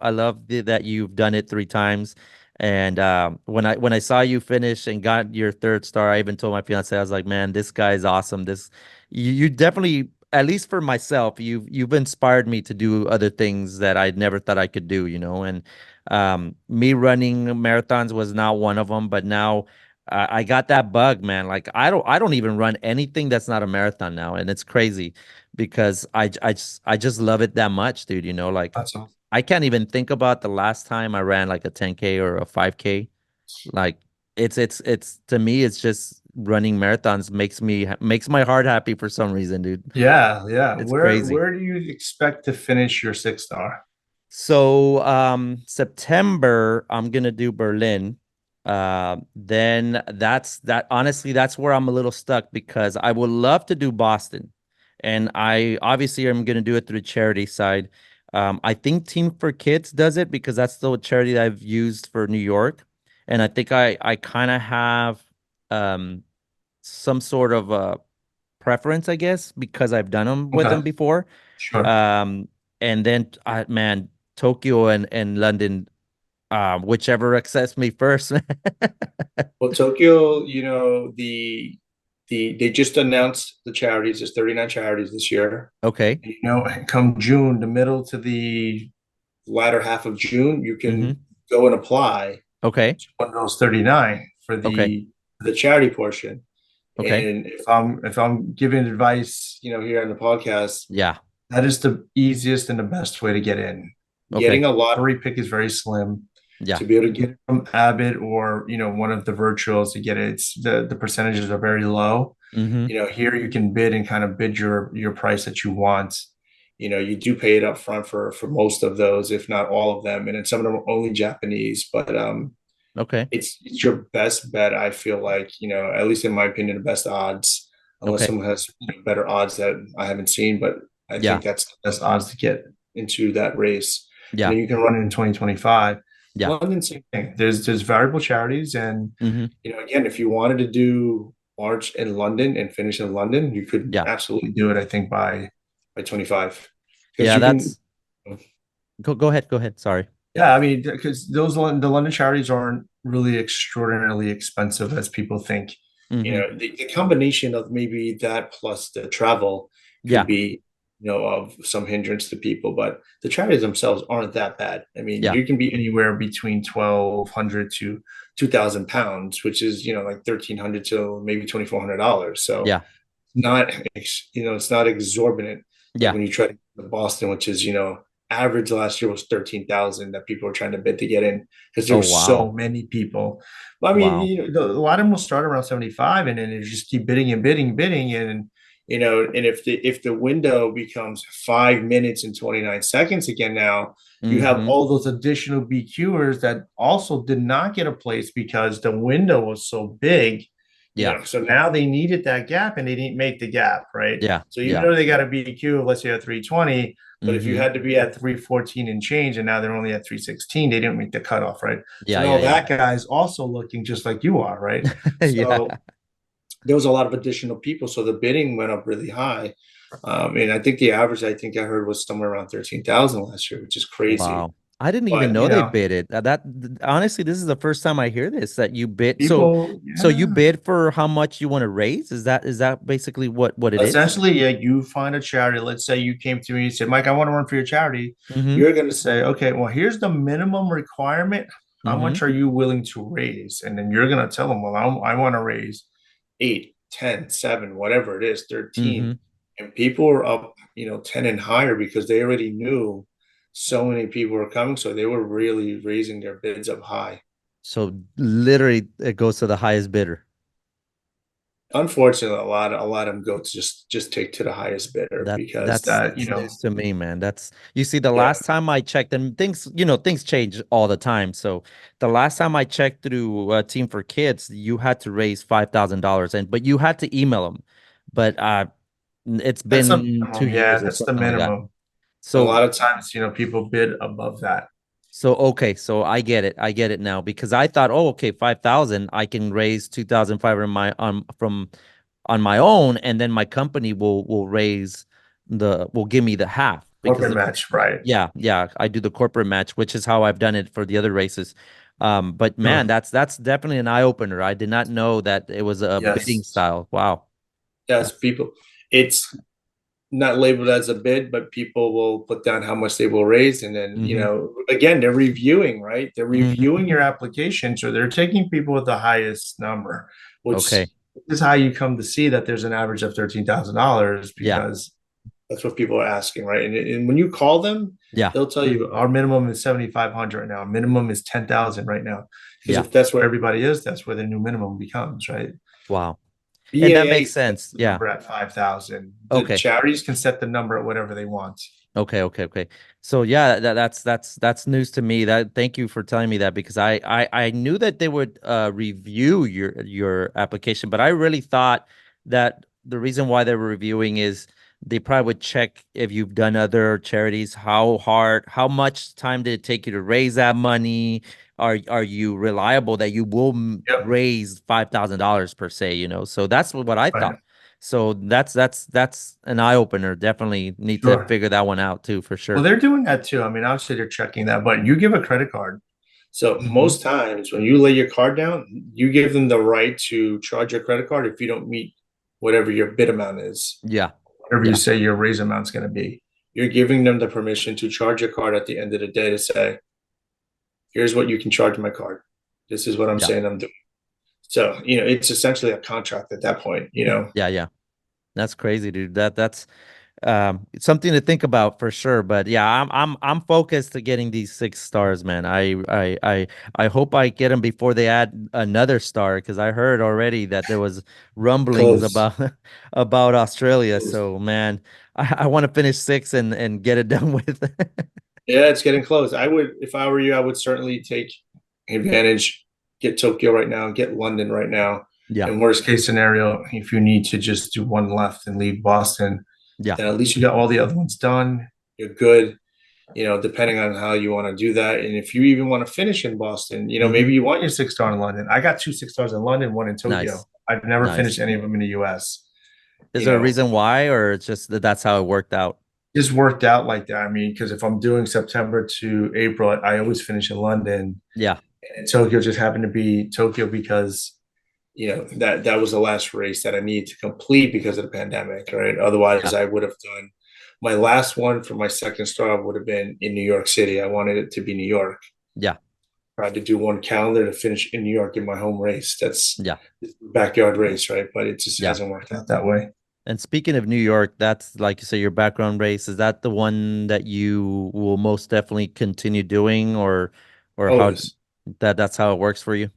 B: that you've done it three times. And when I saw you finish and got your third star, I even told my fiance, I was like, man, this guy's awesome. You definitely, at least for myself, you've inspired me to do other things that I never thought I could do, and me running marathons was not one of them, but now I got that bug, man. Like I don't even run anything that's not a marathon now, and it's crazy because I just love it that much, dude. Like
A: That's awesome.
B: I can't even think about the last time I ran like a 10K or a 5K. Like it's to me, it's just running marathons makes my heart happy for some reason, dude.
A: Yeah, yeah.
B: It's
A: Where
B: crazy.
A: where do you expect to finish your 6 star?
B: So September I'm gonna do Berlin. Then honestly that's where I'm a little stuck because I would love to do Boston. And I obviously am gonna do it through the charity side. I think Team for Kids does it because that's the charity that I've used for New York. And I think I kind of have um some sort of a preference, I guess, because I've done them with them
A: Okay,
B: before.
A: sure.
B: Um, and then man, Tokyo and London, whichever accepts me first.
A: Well, Tokyo, they just announced the charities. There's 39 charities this year.
B: Okay.
A: Come June, the middle to the latter half of June, you
B: Mm-hmm.
A: can go and apply
B: Okay.
A: to one of those 39 for
B: Okay.
A: the charity portion.
B: Okay.
A: And if I'm giving advice, here on the podcast,
B: Yeah.
A: that is the easiest and the best way to get in.
B: Okay.
A: Getting a lottery pick is very slim.
B: Yeah.
A: To be able to get it from Abbott or one of the virtuals to get it, the percentages are very low.
B: Mm-hmm.
A: Here you can bid and kind of bid your price that you want. You do pay it up front for most of those, if not all of them, and then some of them are only Japanese. But
B: Okay.
A: it's your best bet. I feel like at least in my opinion, the best odds, unless
B: Okay.
A: someone has better odds that I haven't seen. But I
B: Yeah.
A: think that's the best odds to get into that race. And
B: Yeah.
A: then you can run it in 2025.
B: Yeah.
A: London, same thing. There's variable charities, and
B: Mm-hmm.
A: again, if you wanted to do March in London and finish in London, you could
B: Yeah.
A: absolutely do it. I think by 25, because
B: Yeah.
A: you can.
B: Go ahead. Go ahead. Sorry.
A: Yeah, I mean, because the London charities aren't really extraordinarily expensive as people think.
B: Mm-hmm.
A: The combination of maybe that plus the travel could
B: Yeah.
A: be, of some hindrance to people, but the charities themselves aren't that bad. I mean,
B: Yeah.
A: you can be anywhere between 1,200 to 2,000 pounds, which is, like 1,300 to maybe $2,400. So
B: Yeah.
A: not it's not exorbitant like
B: Yeah.
A: when you try to go to Boston, which is average last year was 13,000 that people were trying to bid to get in because there
B: Oh
A: were so
B: wow.
A: many people. But I mean,
B: Wow.
A: a lot of them will start around 75, and then they just keep bidding and bidding, bidding, and and if the window becomes 5 minutes and 29 seconds again, now you have
B: Mm-hmm.
A: all those additional BQers that also did not get a place because the window was so big.
B: Yeah.
A: So now they needed that gap and they didn't make the gap, right?
B: Yeah.
A: So even
B: Yeah.
A: though they got a BQ of, let's say, at 320, but if you
B: Mm-hmm.
A: had to be at 314 and change and now they're only at 316, they didn't make the cutoff, right? So
B: Yeah.
A: now
B: Yeah. Yeah.
A: that guy's also looking just like you are, right?
B: Yeah.
A: So there was a lot of additional people. So the bidding went up really high. And I think the average I think I heard was somewhere around 13,000 last year, which is crazy.
B: Wow. I didn't even
A: But,
B: know they bid it. Honestly, this is the first time I hear this that you bid. So
A: people,
B: so you
A: yeah.
B: bid for how much you want to raise? Is that basically what it is?
A: Essentially, yeah, you find a charity. Let's say you came to me and said, Mike, I want to run for your charity.
B: Mm-hmm.
A: You're going to say, okay, well, here's the minimum requirement. How
B: Mm-hmm.
A: much are you willing to raise? And then you're going to tell them, well, I want to raise 8, 10, 7, whatever it is,
B: Mm-hmm.
A: 13. And people were up, 10 and higher because they already knew so many people were coming. So they were really raising their bids up high.
B: So literally it goes to the highest bidder.
A: Unfortunately, a lot of them go to just take to the highest bidder because that,
B: That's news to me, man. That's you see, the
A: yeah,
B: last time I checked, and things, things change all the time. So the last time I checked through Team for Kids, you had to raise $5,000, and but you had to email them. But it's
A: that's the
B: been two
A: minimum. Yeah,
B: years or
A: that's the
B: something like that.
A: minimum. A
B: So
A: lot of times, people bid above that.
B: okay, so I get it. I get it now because I thought, oh, okay, 5,000, I can raise 2,500 my from on my own, and then my company will give me the half because
A: Corporate
B: of
A: match, right?
B: yeah, I do the corporate match, which is how I've done it for the other races. But man,
A: Sure.
B: that's definitely an eye opener. I did not know that it was a bidding
A: Yes.
B: style. Wow.
A: Yes,
B: That's
A: people. It's not labeled as a bid, but people will put down how much they will raise. And then,
B: hmm
A: again, they're reviewing, right? They're
B: hmm
A: reviewing your application. So they're taking people with the highest number, which
B: Okay.
A: is how you come to see that there's an average of $13,000
B: Yeah.
A: because that's what people are asking, right? And when you call them,
B: Yeah.
A: they'll tell you our minimum is 7,500 right now. Minimum is 10,000 right now. Because
B: Yeah.
A: if that's where everybody is, that's where the new minimum becomes, right?
B: Wow. And that
A: BAA
B: makes
A: sets
B: sense.
A: the
B: Yeah.
A: number at 5,000. The
B: Okay.
A: charities can set the number at whatever they want.
B: Okay. So yeah, that's news to me. That thank you for telling me that because I knew that they would review your application, but I really thought that the reason why they were reviewing is they probably would check if you've done other charities, how much time did it take you to raise that money? Are you reliable that you will
A: Yep.
B: raise $5,000 per se, So that's what I
A: Right.
B: thought. So that's an eye opener. Definitely need to
A: Sure.
B: figure that one out too, for
A: Well,
B: sure.
A: they're doing that too. I mean, obviously they're checking that, but you give a credit card. So
B: hmm
A: most times when you lay your card down, you give them the right to charge your credit card if you don't meet whatever your bid amount is,
B: Yeah,
A: whatever you
B: yeah,
A: say your raise amount's going to be. You're giving them the permission to charge your card at the end of the day to say, here's what you can charge my card. This is what I'm
B: yeah,
A: saying I'm doing. So, it's essentially a contract at that point.
B: yeah. That's crazy, dude. That's it's something to think about for sure. But yeah, I'm focused to getting these 6 stars, man. I hope I get them before they add another star because I heard already that there was rumblings
A: Close.
B: about about Australia.
A: Close.
B: So man, I want to finish 6 and get it done with.
A: Yeah, it's getting close. I would, if I were you, I would certainly take advantage, get Tokyo right now, get London right now.
B: Yeah,
A: And worst case scenario, if you need to just do one left and leave Boston,
B: yeah.
A: then at least you got all the other ones done. You're good, depending on how you want to do that. And if you even want to finish in Boston,
B: hmm
A: maybe you want your 6 star in London. I got two 6 stars in London, one in Tokyo.
B: Nice,
A: I've never
B: nice.
A: finished any of them in the US.
B: Is
A: You
B: there a
A: know,
B: reason why, or it's just that that's how it worked out?
A: just worked out like that. I mean, because if I'm doing September to April, I always finish in London.
B: Yeah,
A: And Tokyo just happened to be Tokyo because that was the last race that I needed to complete because of the pandemic, right?
B: yeah,
A: Otherwise, I would have done my last one for my 2nd star would have been in New York City. I wanted it to be New York.
B: yeah,
A: Tried to do one calendar to finish in New York in my home race. That's
B: yeah,
A: backyard race, right? But it just
B: yeah.
A: hasn't worked out that way.
B: And speaking of New York, that's like you say, your background race. Is that the one that you will most definitely continue doing, or how
A: Always.
B: that's how it works for you?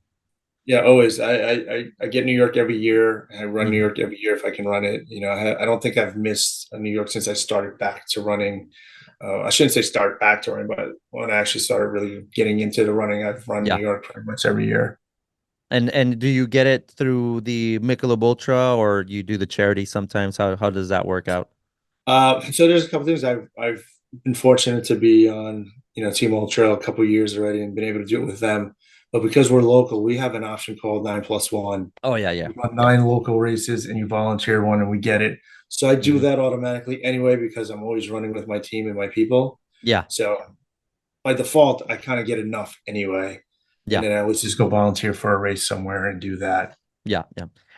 A: Yeah, always. I get New York every year. I run New
B: hmm
A: York every year if I can run it. I don't think I've missed a New York since I started back to running. I shouldn't say start back to running, but when I actually started really getting into the running, I've run New
B: Yeah.
A: York pretty much every year.
B: And do you get it through the Michelob Ultra, or you do the charity sometimes? How does that work out?
A: So there's a couple things I've been fortunate to be on, Team Ultra a couple years already and been able to do it with them. But because we're local, we have an option called 9+1.
B: Oh yeah, yeah,
A: We run
B: yeah.
A: 9 local races and you volunteer one and we get it. So I do
B: hmm
A: that automatically anyway because I'm always running with my team and my people.
B: Yeah,
A: So by default, I kind of get enough anyway. And
B: yeah,
A: then I always just go volunteer for a race somewhere and do that.
B: yeah.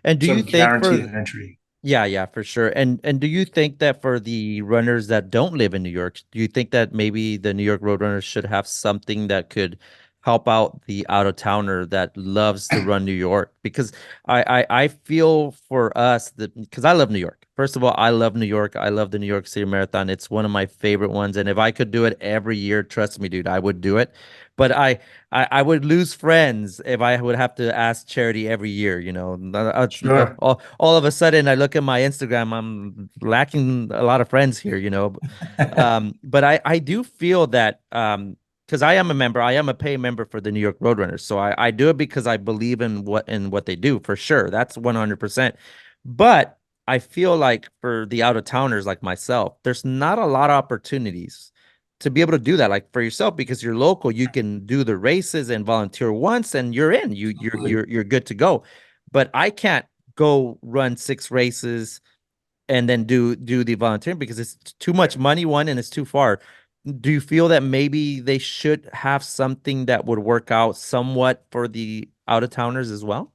B: And do
A: So
B: you
A: I'm
B: think
A: guaranteed
B: for
A: an entry.
B: Yeah, for sure. And do you think that for the runners that don't live in New York, do you think that maybe the New York Roadrunners should have something that could help out the out of towner that loves to run New York? Because I feel for us that because I love New York. First of all, I love New York. I love the New York City Marathon. It's one of my favorite ones. And if I could do it every year, trust me, dude, I would do it. But I would lose friends if I would have to ask charity every year.
A: Sure.
B: All of a sudden, I look at my Instagram, I'm lacking a lot of friends here. But I do feel that because I am a member, I am a pay member for the New York Roadrunners. So I do it because I believe in what they do for sure. That's 100%. But I feel like for the out of towners like myself, there's not a lot of opportunities to be able to do that. Like for yourself, because you're local, you can do the races and volunteer once, and you're in. You're good to go. But I can't go run 6 races and then do the volunteering because it's too much money, one, and it's too far. Do you feel that maybe they should have something that would work out somewhat for the out of towners as well?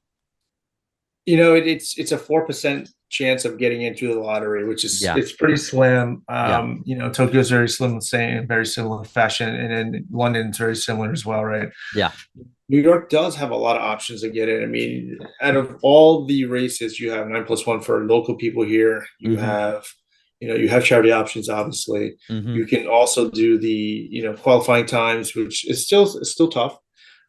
A: It's a 4% chance of getting into the lottery, which is
B: Yeah,
A: it's pretty slim.
B: yeah,
A: Tokyo's very slim, same, very similar fashion, and then London's very similar as well, right?
B: yeah.
A: New York does have a lot of options to get in. I mean, out of all the races, you have 9+1 for local people here.
B: Mm-hmm.
A: You have charity options, obviously.
B: Mm-hmm.
A: You can also do the, qualifying times, which is still tough.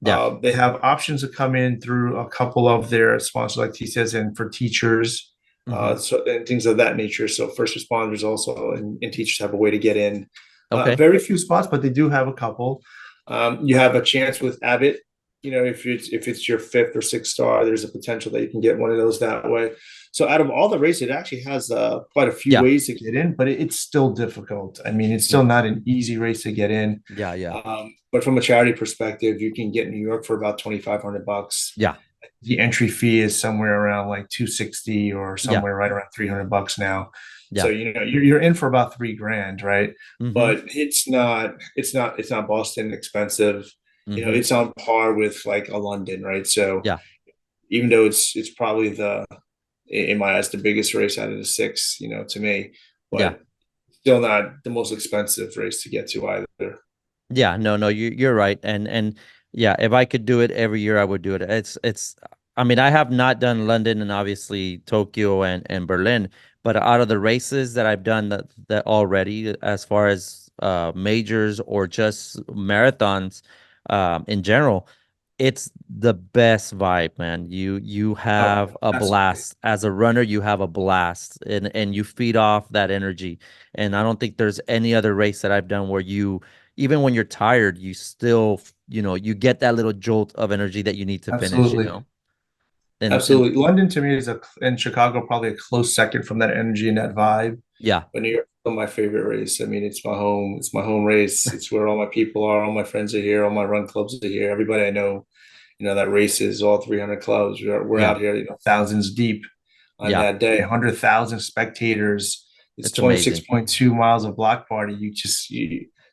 B: Yeah.
A: They have options to come in through a couple of their sponsors, like T says, and for teachers,
B: Mm-hmm.
A: and things of that nature. So first responders also and teachers have a way to get in.
B: Okay.
A: Very few spots, but they do have a couple. You have a chance with Abbott. If it's your fifth or sixth star, there's a potential that you can get one of those that way. So out of all the races, it actually has quite a few
B: Yeah.
A: ways to get in, but it's still difficult. I mean, it's
B: Yeah.
A: still not an easy race to get in.
B: Yeah. Yeah.
A: But from a charity perspective, you can get New York for about $2,500.
B: Yeah.
A: The entry fee is somewhere around like 260 or
B: Yeah.
A: somewhere right around $300 now. So
B: Yeah.
A: you're in for about 3 grand, right?
B: Mm-hmm.
A: But it's not Boston expensive.
B: Mm-hmm.
A: It's on par with like a London, right? So
B: Yeah.
A: even though it's probably in my eyes the biggest race out of the six, to me,
B: Yeah.
A: but still not the most expensive race to get to either.
B: Yeah. No, no, you're right. And yeah, if I could do it every year, I would do it. I mean, I have not done London and obviously Tokyo and Berlin, but out of the races that I've done that already, as far as majors or just marathons, in general, it's the best vibe, man. You
A: Oh,
B: have a
A: absolutely.
B: blast. As a runner, you have a blast and you feed off that energy. And I don't think there's any other race that I've done where you, even when you're tired, you still, you get that little jolt of energy that you need to finish,
A: Absolutely.
B: And
A: Absolutely. London to me and Chicago probably a close second from that energy and that vibe.
B: yeah,
A: But New York's still my favorite race. I mean, it's my home race. It's where all my people are, all my friends are here, all my run clubs are here. Everybody I know, that races, all 300 clubs. We're
B: yeah,
A: out here, thousands deep on
B: yeah.
A: that day, 100,000 spectators. It's
B: It's amazing.
A: 26.2 miles of block party.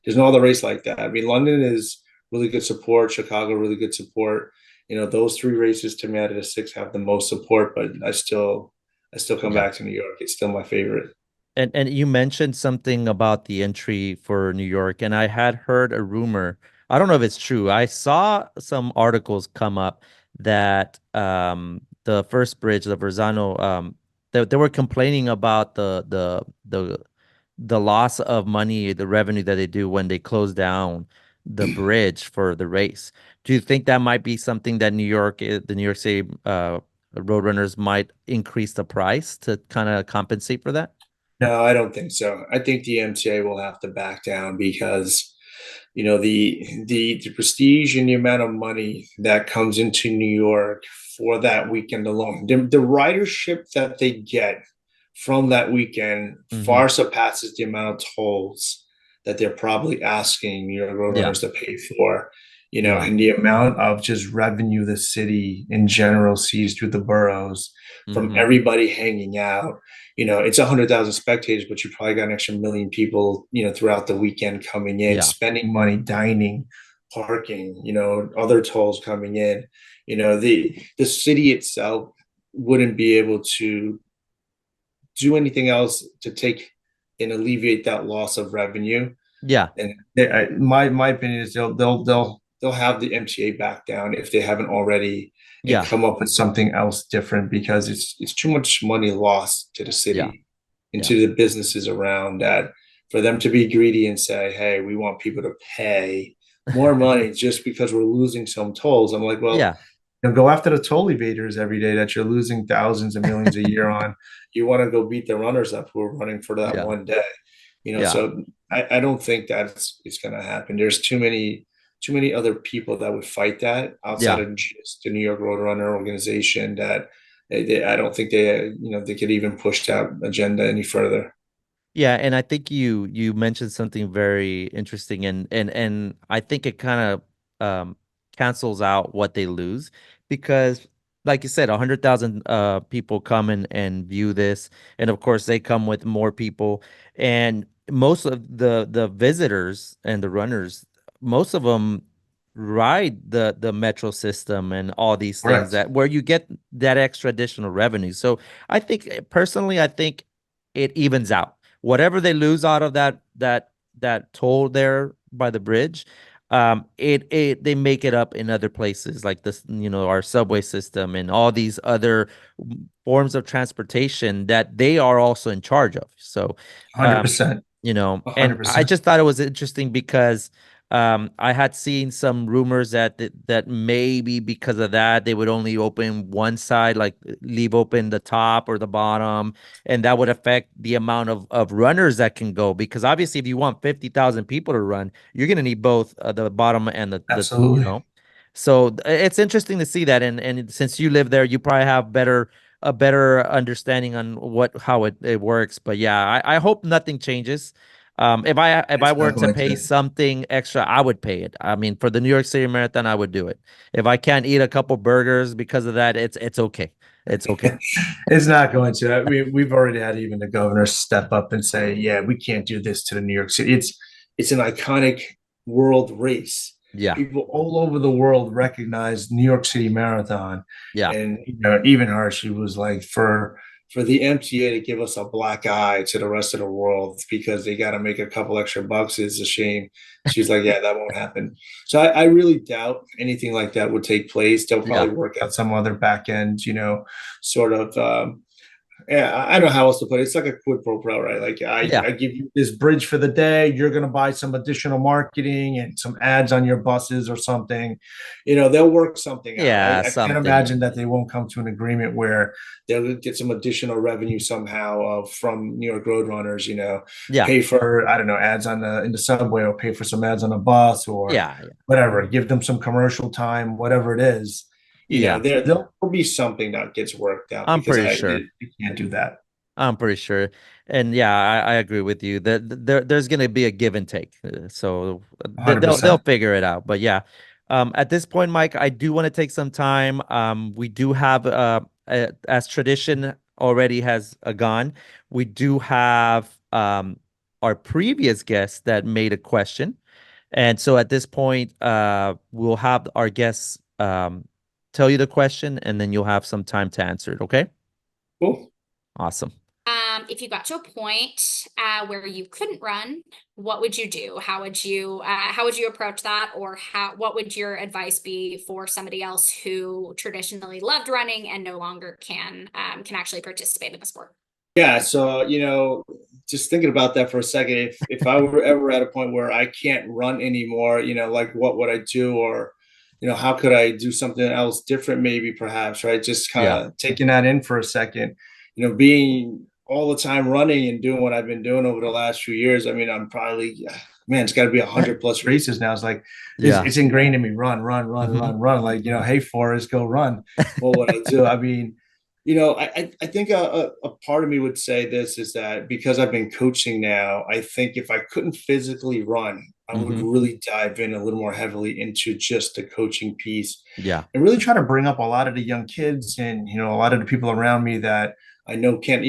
A: There's no other race like that. I mean, London is really good support, Chicago, really good support. Those three races to me out of the six have the most support, but I still come
B: Yeah.
A: back to New York. It's still my favorite.
B: And you mentioned something about the entry for New York, and I had heard a rumor. I don't know if it's true. I saw some articles come up that the first bridge, the Verzano, they were complaining about the loss of money, the revenue that they do when they close down the bridge for the race. Do you think that might be something that the New York City Roadrunners might increase the price to kind of compensate for that?
A: No, I don't think so. I think the MTA will have to back down because the prestige and the amount of money that comes into New York for that weekend alone. The ridership that they get from that weekend
B: Mm-hmm.
A: far surpasses the amount of tolls that they're probably asking
B: Yeah.
A: roadrunners to pay for.
B: Yeah.
A: And the amount of just revenue the city in general sees through the boroughs from
B: Mm-hmm.
A: everybody hanging out. It's 100,000 spectators, but you probably got an extra million people, throughout the weekend coming in,
B: Yeah.
A: spending money, dining, parking, other tolls coming in. The city itself wouldn't be able to do anything else to take and alleviate that loss of revenue.
B: Yeah.
A: And my opinion is they'll have the MTA back down if they haven't already, and
B: Yeah.
A: come up with something else different because it's too much money lost to the
B: Yeah.
A: city.
B: Yeah.
A: into the businesses around that, for them to be greedy and say, hey, we want people to pay more money just because we're losing some tolls. I'm like, well,
B: Yeah.
A: go after the toll evaders every day that you're losing thousands of millions a year on. You want to go beat the runners up who are running for that
B: Yeah.
A: one day.
B: Yeah.
A: So I don't think that's it's going to happen. There's too many other people that would fight that outside
B: Yeah.
A: of just the New York Roadrunner organization, that I don't think they could even push that agenda any further.
B: Yeah, and I think you mentioned something very interesting, and I think it kind of cancels out what they lose because, like you said, 100,000 people come and view this, and of course they come with more people, and most of the visitors and the runners, most of them ride the metro system and all these things
A: Correct.
B: that where you get that extra additional revenue. So I think personally, I think it evens out whatever they lose out of that toll there by the bridge. It they make it up in other places like this, our subway system and all these other forms of transportation that they are also in charge of. So, um,
A: 100%.
B: and I
A: 100%.
B: just thought it was interesting because I had seen some rumors that maybe because of that they would only open one side, like leave open the top or the bottom, and that would affect the amount of runners that can go. Because obviously, if you want 50,000 people to run, you're going to need both the bottom and you
A: Absolutely.
B: know. So it's interesting to see that, and since you live there, you probably have a better understanding on how it works. But yeah, I hope nothing changes. If I
A: It's
B: were
A: not
B: to
A: going
B: pay
A: to.
B: something extra, I would pay it. I mean, for the New York City Marathon, I would do it. If I can't eat a couple burgers because of that, it's okay. It's okay.
A: It's not going to. We've already had even the governor step up and say, yeah, we can't do this to the New York City. It's an iconic world race.
B: Yeah,
A: People all over the world recognize New York City Marathon,
B: yeah,
A: and even her, she was like, for the MTA to give us a black eye to the rest of the world because they got to make a couple extra bucks is a shame. She's like, yeah, that won't happen. So I really doubt anything like that would take place. They'll
B: yeah,
A: probably work out some other back end, sort of yeah, I don't know how else to put it. It's like a quid pro quo, right? Like
B: yeah,
A: I give you this bridge for the day. You're going to buy some additional marketing and some ads on your buses or something. They'll work something out.
B: yeah.
A: I can't
B: Something.
A: imagine that they won't come to an agreement where they'll get some additional revenue somehow from New York Roadrunners.
B: Yeah,
A: Pay for, I don't know, ads in the subway, or pay for some ads on a bus, or
B: yeah, yeah,
A: whatever. Give them some commercial time, whatever it is.
B: yeah.
A: There'll be something that gets worked out,
B: I'm
A: because
B: pretty
A: I
B: sure.
A: you can't do that.
B: I'm pretty sure. And yeah, I agree with you. There's going to be a give and take. So they'll
A: 100%.
B: figure it out. But yeah, at this point, Mike, I do want to take some time. We do have as tradition already has gone, we do have our previous guest that made a question. And so at this point, we'll have our guests tell you the question and then you'll have some time to answer it, okay?
A: Cool.
B: Awesome.
C: If you got to a point where you couldn't run, what would you do? How would you approach that, or what would your advice be for somebody else who traditionally loved running and no longer can actually participate in the sport?
A: Yeah. So, just thinking about that for a second, if I were ever at a point where I can't run anymore, like what would I do? Or, how could I do something else different, maybe, perhaps, right? Just kind
B: Yeah.
A: of taking that in for a second, being all the time running and doing what I've been doing over the last few years. I mean, I'm probably, man, it's got to be 100+ races now. It's like,
B: Yeah.
A: it's ingrained in me. Run, run, run,
B: Hmm.
A: run, run. Like, hey, Forrest, go run. What would I do? I mean, I think a part of me would say this is that because I've been coaching now, I think if I couldn't physically run, I would
B: Hmm.
A: really dive in a little more heavily into just the coaching piece,
B: Yeah.
A: and really try to bring up a lot of the young kids and, a lot of the people around me that I know can't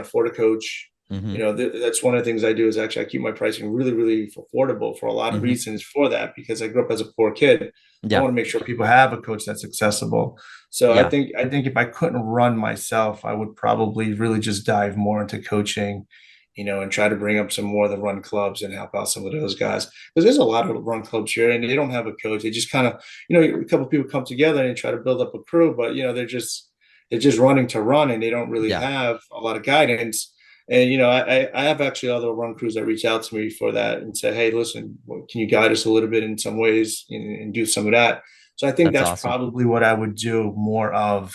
A: afford a coach.
B: Hmm.
A: That's one of the things I do, is actually I keep my pricing really, really affordable for a lot of
B: Hmm.
A: reasons for that, because I grew up as a poor kid. I
B: Yeah.
A: want to make sure people have a coach that's accessible. So I
B: Yeah.
A: think I think if I couldn't run myself, I would probably really just dive more into coaching, and try to bring up some more of the run clubs and help out some of those guys. Because there's a lot of run clubs here and they don't have a coach. They just kind of, a couple of people come together and try to build up a crew, but they're just running to run, and they don't really
B: Yeah.
A: have a lot of guidance. And I have actually other run crews that reach out to me for that and say, hey, listen, can you guide us a little bit in some ways and do some of that? So I think
B: That's
A: that's
B: awesome.
A: probably what I would do more of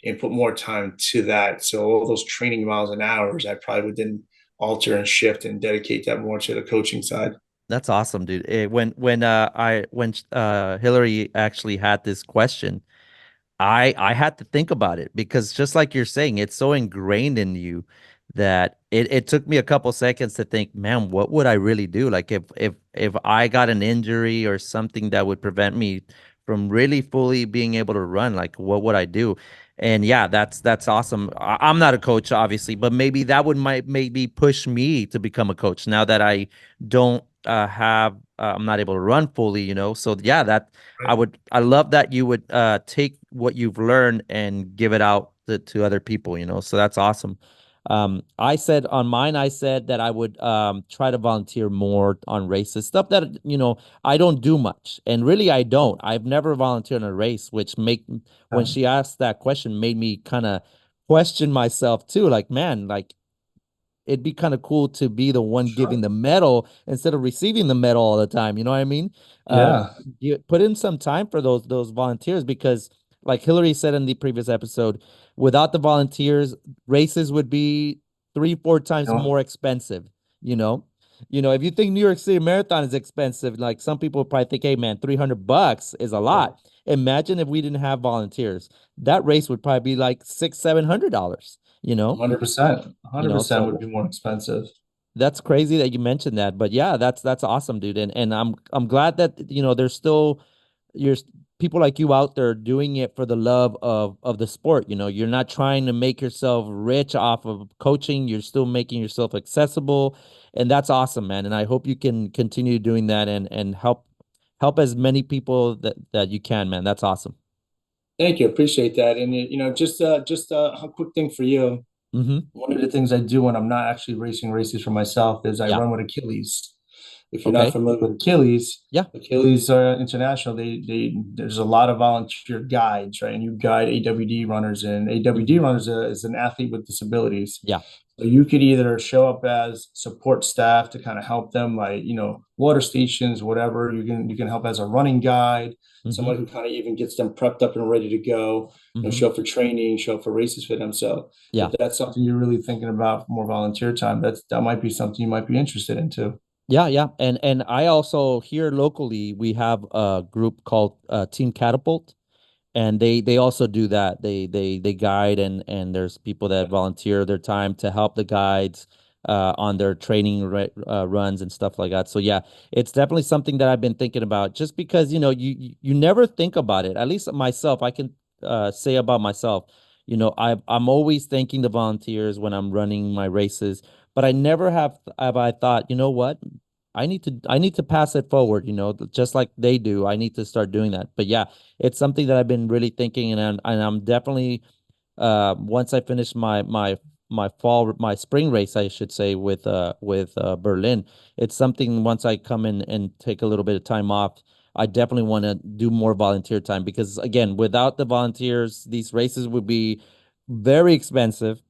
A: and put more time to that. So all those training miles and hours, I probably would then alter and shift and dedicate that more to the coaching side.
B: That's awesome, dude. When Hillary actually had this question, I had to think about it because just like you're saying, it's so ingrained in you that it took me a couple seconds to think, man, what would I really do? Like if I got an injury or something that would prevent me from really fully being able to run, like what would I do? And yeah, that's awesome. I'm not a coach, obviously, but maybe that would might maybe push me to become a coach now that I don't have I'm not able to run fully, So yeah, that
A: Right.
B: I love that you would take what you've learned and give it out to other people, So that's awesome. I said on mine, I said that I would try to volunteer more on races, stuff that, I don't do much. And really I don't. I've never volunteered in a race, which when she asked that question made me kind of question myself too. Like, man, like it'd be kind of cool to be the one giving
A: Sure.
B: the medal instead of receiving the medal all the time. You know what I mean?
A: Yeah.
B: You put in some time for those volunteers because, like Hillary said in the previous episode, without the volunteers, races would be 3, 4 times
A: You know,
B: more expensive. You know, if you think New York City Marathon is expensive, like some people probably think, hey man, $300 is a lot. Imagine if we didn't have volunteers, that race would probably be like $600, $700. You know,
A: 100%.
B: so
A: 100% would be more expensive.
B: that's crazy that you mentioned that, but yeah, that's awesome, dude. And I'm glad that there's still you're people like you out there doing it for the love of the sport. You're not trying to make yourself rich off of coaching. You're still making yourself accessible, and that's awesome, man. And I hope you can continue doing that and help as many people that you can, man. That's awesome.
A: Thank you. Appreciate that. And just a quick thing for you.
B: Mm-hmm.
A: One of the things I do when I'm not actually racing races for myself is I
B: Yeah.
A: run with Achilles. If you're not
B: Okay.
A: familiar with Achilles,
B: Yeah.
A: Achilles International, they there's a lot of volunteer guides, right? And you guide AWD runners, and AWD
B: Mm-hmm.
A: runners is an athlete with disabilities.
B: Yeah.
A: So you could either show up as support staff to kind of help them, like water stations, whatever. You can help as a running guide,
B: Mm-hmm.
A: someone who kind of even gets them prepped up and ready to go.
B: Mm-hmm.
A: Show up for training, show up for races for them. So
B: Yeah.
A: if that's something you're really thinking about for more volunteer time, that might be something you might be interested in too.
B: Yeah, yeah. And I also here locally we have a group called Team Catapult, and they also do that. They guide, and there's people that volunteer their time to help the guides on their training runs and stuff like that. So yeah, it's definitely something that I've been thinking about just because you never think about it. At least myself, I can say about myself. I'm always thanking the volunteers when I'm running my races, but I never have I thought, you know what? I need to pass it forward, just like they do. I need to start doing that. But yeah, it's something that I've been really thinking, and I'm definitely once I finish my spring race, I should say, with Berlin. It's something once I come in and take a little bit of time off, I definitely want to do more volunteer time because again, without the volunteers, these races would be very expensive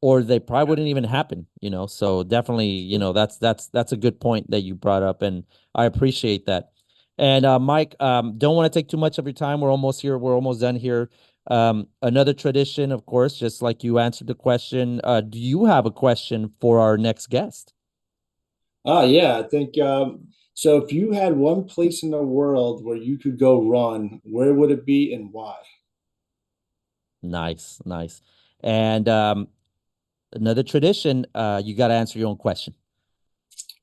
B: or they probably wouldn't even happen, So definitely, that's a good point that you brought up, and I appreciate that. And Mike, don't want to take too much of your time. We're almost here. We're almost done here. Another tradition, of course, just like you answered the question, do you have a question for our next guest?
A: Yeah, I think so. If you had one place in the world where you could go run, where would it be and why?
B: Nice, nice. And another tradition, you got to answer your own question.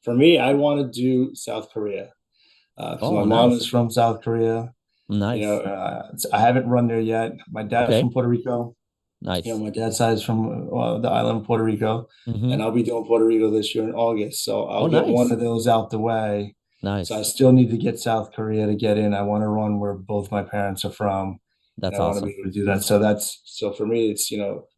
A: For me, I want to do South Korea because my
B: Oh,
A: mom
B: nice,
A: is from South Korea.
B: nice.
A: I haven't run there yet. My dad's
B: Okay,
A: from Puerto Rico.
B: nice.
A: My dad's side is from the island of Puerto Rico,
B: Mm-hmm.
A: and I'll be doing Puerto Rico this year in August. So
B: Oh,
A: I'll get one
B: nice,
A: of those out the way. So I
B: nice.
A: still need to get South Korea to get in. I want to run where both my parents are from, and
B: That's
A: I want to be
B: awesome.
A: able to do that. So for me, it's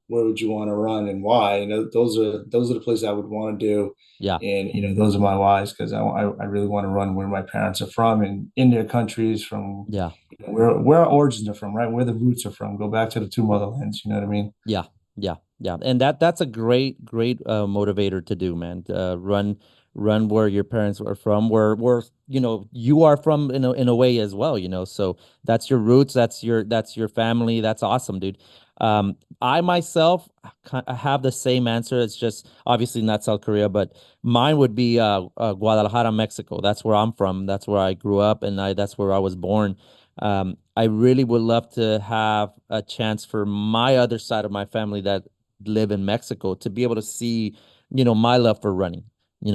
A: where would you want to run and why? Those are the places I would want to do,
B: Yeah,
A: and those are my whys because I really want to run where my parents are from and in their countries from
B: yeah,
A: where our origins are from, right? Where the roots are from. Go back to the two motherlands. You know what I mean?
B: yeah. Yeah, yeah, and that's a great motivator to do, man. Run where your parents are from, where you are from in a way as well, So that's your roots, that's your family. That's awesome, dude. I myself have the same answer. It's just obviously not South Korea, but mine would be Guadalajara, Mexico. That's where I'm from. That's where I grew up, and that's where I was born. I really would love to have a chance for my other side of my family that live in Mexico to be able to see, my love for running.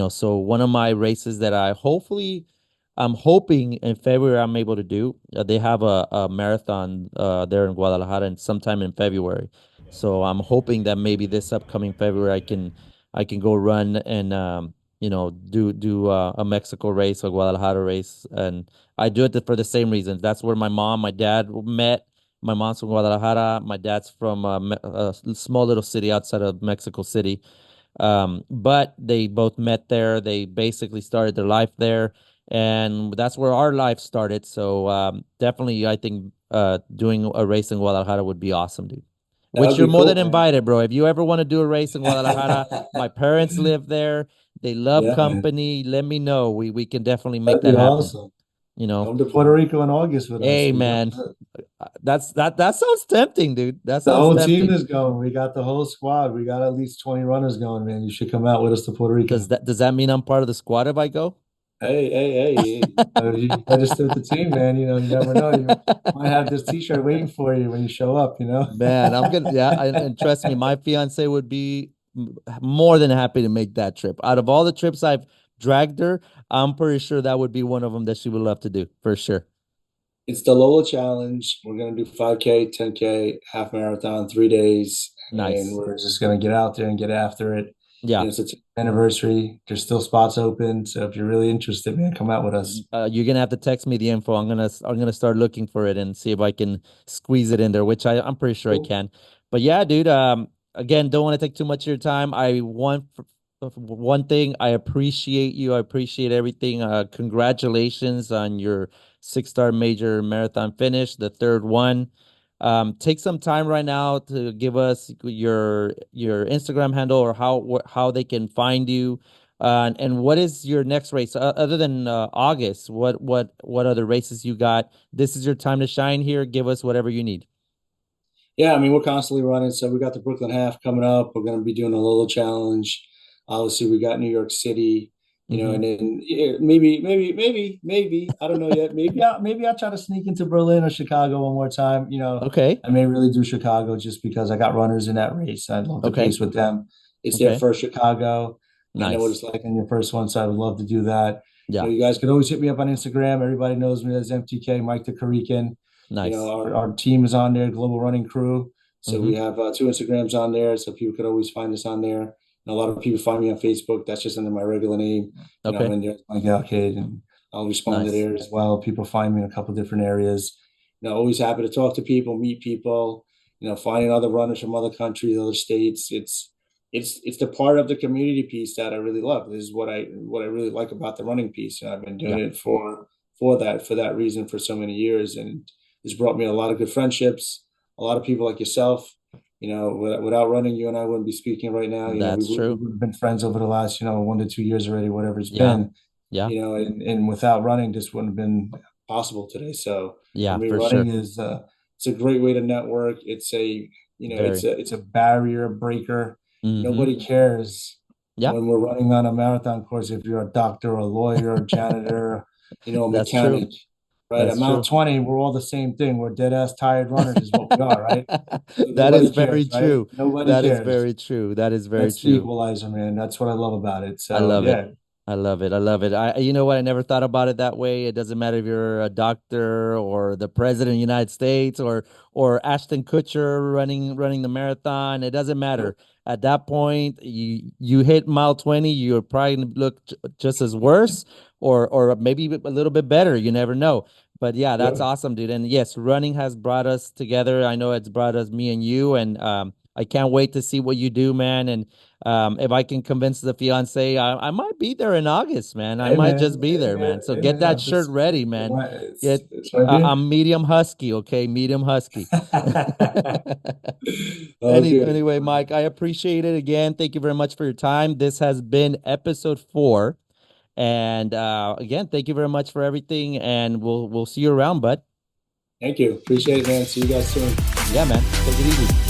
B: So one of my races that I'm hoping in February I'm able to do. They have a marathon there in Guadalajara and sometime in February. So I'm hoping that maybe this upcoming February I can go run and do a Mexico race, a Guadalajara race, and I do it for the same reasons. That's where my mom, my dad met. My mom's from Guadalajara. My dad's from a small little city outside of Mexico City. But they both met there. They basically started their life there, and that's where our life started. So definitely, I think doing a race in Guadalajara would be awesome, dude.
A: That
B: Which
A: would
B: you're
A: be
B: more
A: cool,
B: than
A: man.
B: invited, bro. If you ever want to do a race in Guadalajara, my parents live there. They love
A: Yeah, man.
B: company. Let me know. We can definitely make
A: That'd be
B: that happen.
A: awesome.
B: You know.
A: Come to Puerto Rico in August with us.
B: Hey,
A: We got
B: man. That sounds tempting, dude. That
A: the
B: sounds
A: whole team
B: tempting.
A: is going. We got the whole squad. We got at least 20 runners going, man. You should come out with us to Puerto
B: Does
A: Rico.
B: that mean I'm part of the squad if I go?
A: Hey, you register with the team, man. You never know. You might have this t-shirt waiting for you when you show up.
B: Man, I'm gonna, yeah, and trust me, my fiance would be more than happy to make that trip. Out of all the trips I've dragged her, I'm pretty sure that would be one of them that she would love to do for sure.
A: It's the Lola Challenge. We're gonna do 5K, 10K, half marathon, 3 days, and
B: Nice.
A: we're just gonna get out there and get after it.
B: Yeah.
A: It's a 10th anniversary. There's still spots open, so if you're really interested, man, come out with us.
B: You're gonna have to text me the info. I'm gonna start looking for it and see if I can squeeze it in there, which I'm pretty sure I
A: Cool.
B: can. But yeah, dude. Again, don't want to take too much of your time. I want one thing. I appreciate you. I appreciate everything. Congratulations on your 6-star major marathon finish, the third one. Take some time right now to give us your Instagram handle or how they can find you and what is your next race other than August? What other races you got? This is your time to shine here. Give us whatever you need.
A: Yeah, I mean, we're constantly running. So we got the Brooklyn Half coming up. We're going to be doing a Lola Challenge. Obviously, we got New York City,
B: Hmm.
A: and then yeah, maybe I don't know yet. Maybe I'll try to sneak into Berlin or Chicago one more time.
B: Okay.
A: I may really do Chicago just because I got runners in that race. I'd love to
B: Okay.
A: pace with them. It's their
B: Okay.
A: first Chicago. I know what
B: Nice.
A: it's like in your first one, so I would love to do that.
B: Yeah.
A: You guys could always hit me up on Instagram. Everybody knows me as MTK, Mike the Karikan.
B: Nice.
A: Our team is on there, Global Running Crew. So we
B: Hmm.
A: have two Instagrams on there, so people could always find us on there. And a lot of people find me on Facebook. That's just under my regular name. I'm
B: Okay.
A: in there, like Gal Kid, and I'll respond to
B: Nice.
A: there as well. People find me in a couple different areas. Always happy to talk to people, meet people. Finding other runners from other countries, other states. It's the part of the community piece that I really love. This is what I really like about the running piece. I've been doing
B: Yeah.
A: it for that reason for so many years, and it's brought me a lot of good friendships. A lot of people like yourself. Without running, you and I wouldn't be speaking right now. We
B: That's
A: would
B: true.
A: have been friends over the last 1 to 2 years already, whatever it's
B: Yeah.
A: been.
B: Yeah.
A: And without running, this wouldn't have been possible today. So for
B: Yeah,
A: me,
B: for
A: running
B: sure.
A: is it's a great way to network. It's
B: Very.
A: a barrier breaker.
B: Hmm.
A: Nobody cares
B: Yeah.
A: when we're running on a marathon course if you're a doctor, a lawyer, a janitor, a
B: That's true.
A: mechanic, right? At
B: That's
A: mile
B: true.
A: 20, we're all the same thing. We're dead ass tired runners, is what we are, right? So
B: That is
A: nobody
B: very
A: cares, right?
B: true.
A: Nobody
B: That is
A: cares.
B: very true. That is very
A: That's the
B: true.
A: equalizer, man. That's what I love about it.
B: I
A: So
B: love it.
A: yeah,
B: I love it. I love it. You know what? I never thought about it that way. It doesn't matter if you're a doctor or the president of the United States or Ashton Kutcher running the marathon. It doesn't matter.
A: nope.
B: At that point, you hit mile 20, you're probably gonna look just as worse or maybe a little bit better. You never know. But yeah, that's
A: Yeah.
B: awesome, dude. And yes, running has brought us together. I know it's brought us, me and you, and I can't wait to see what you do, man. And if I can convince the fiance, I might be there in August, man. I
A: Hey
B: might
A: man,
B: just be there, man. So
A: hey
B: get
A: man,
B: that shirt ready, man. Get
A: it's my beer.
B: I'm medium husky, okay? Medium husky.
A: All good.
B: Anyway, Mike, I appreciate it again. Thank you very much for your time. This has been episode 4. And again, thank you very much for everything, and we'll see you around, bud.
A: Thank you. Appreciate it, man. See you guys soon.
B: Yeah, man. Take it easy.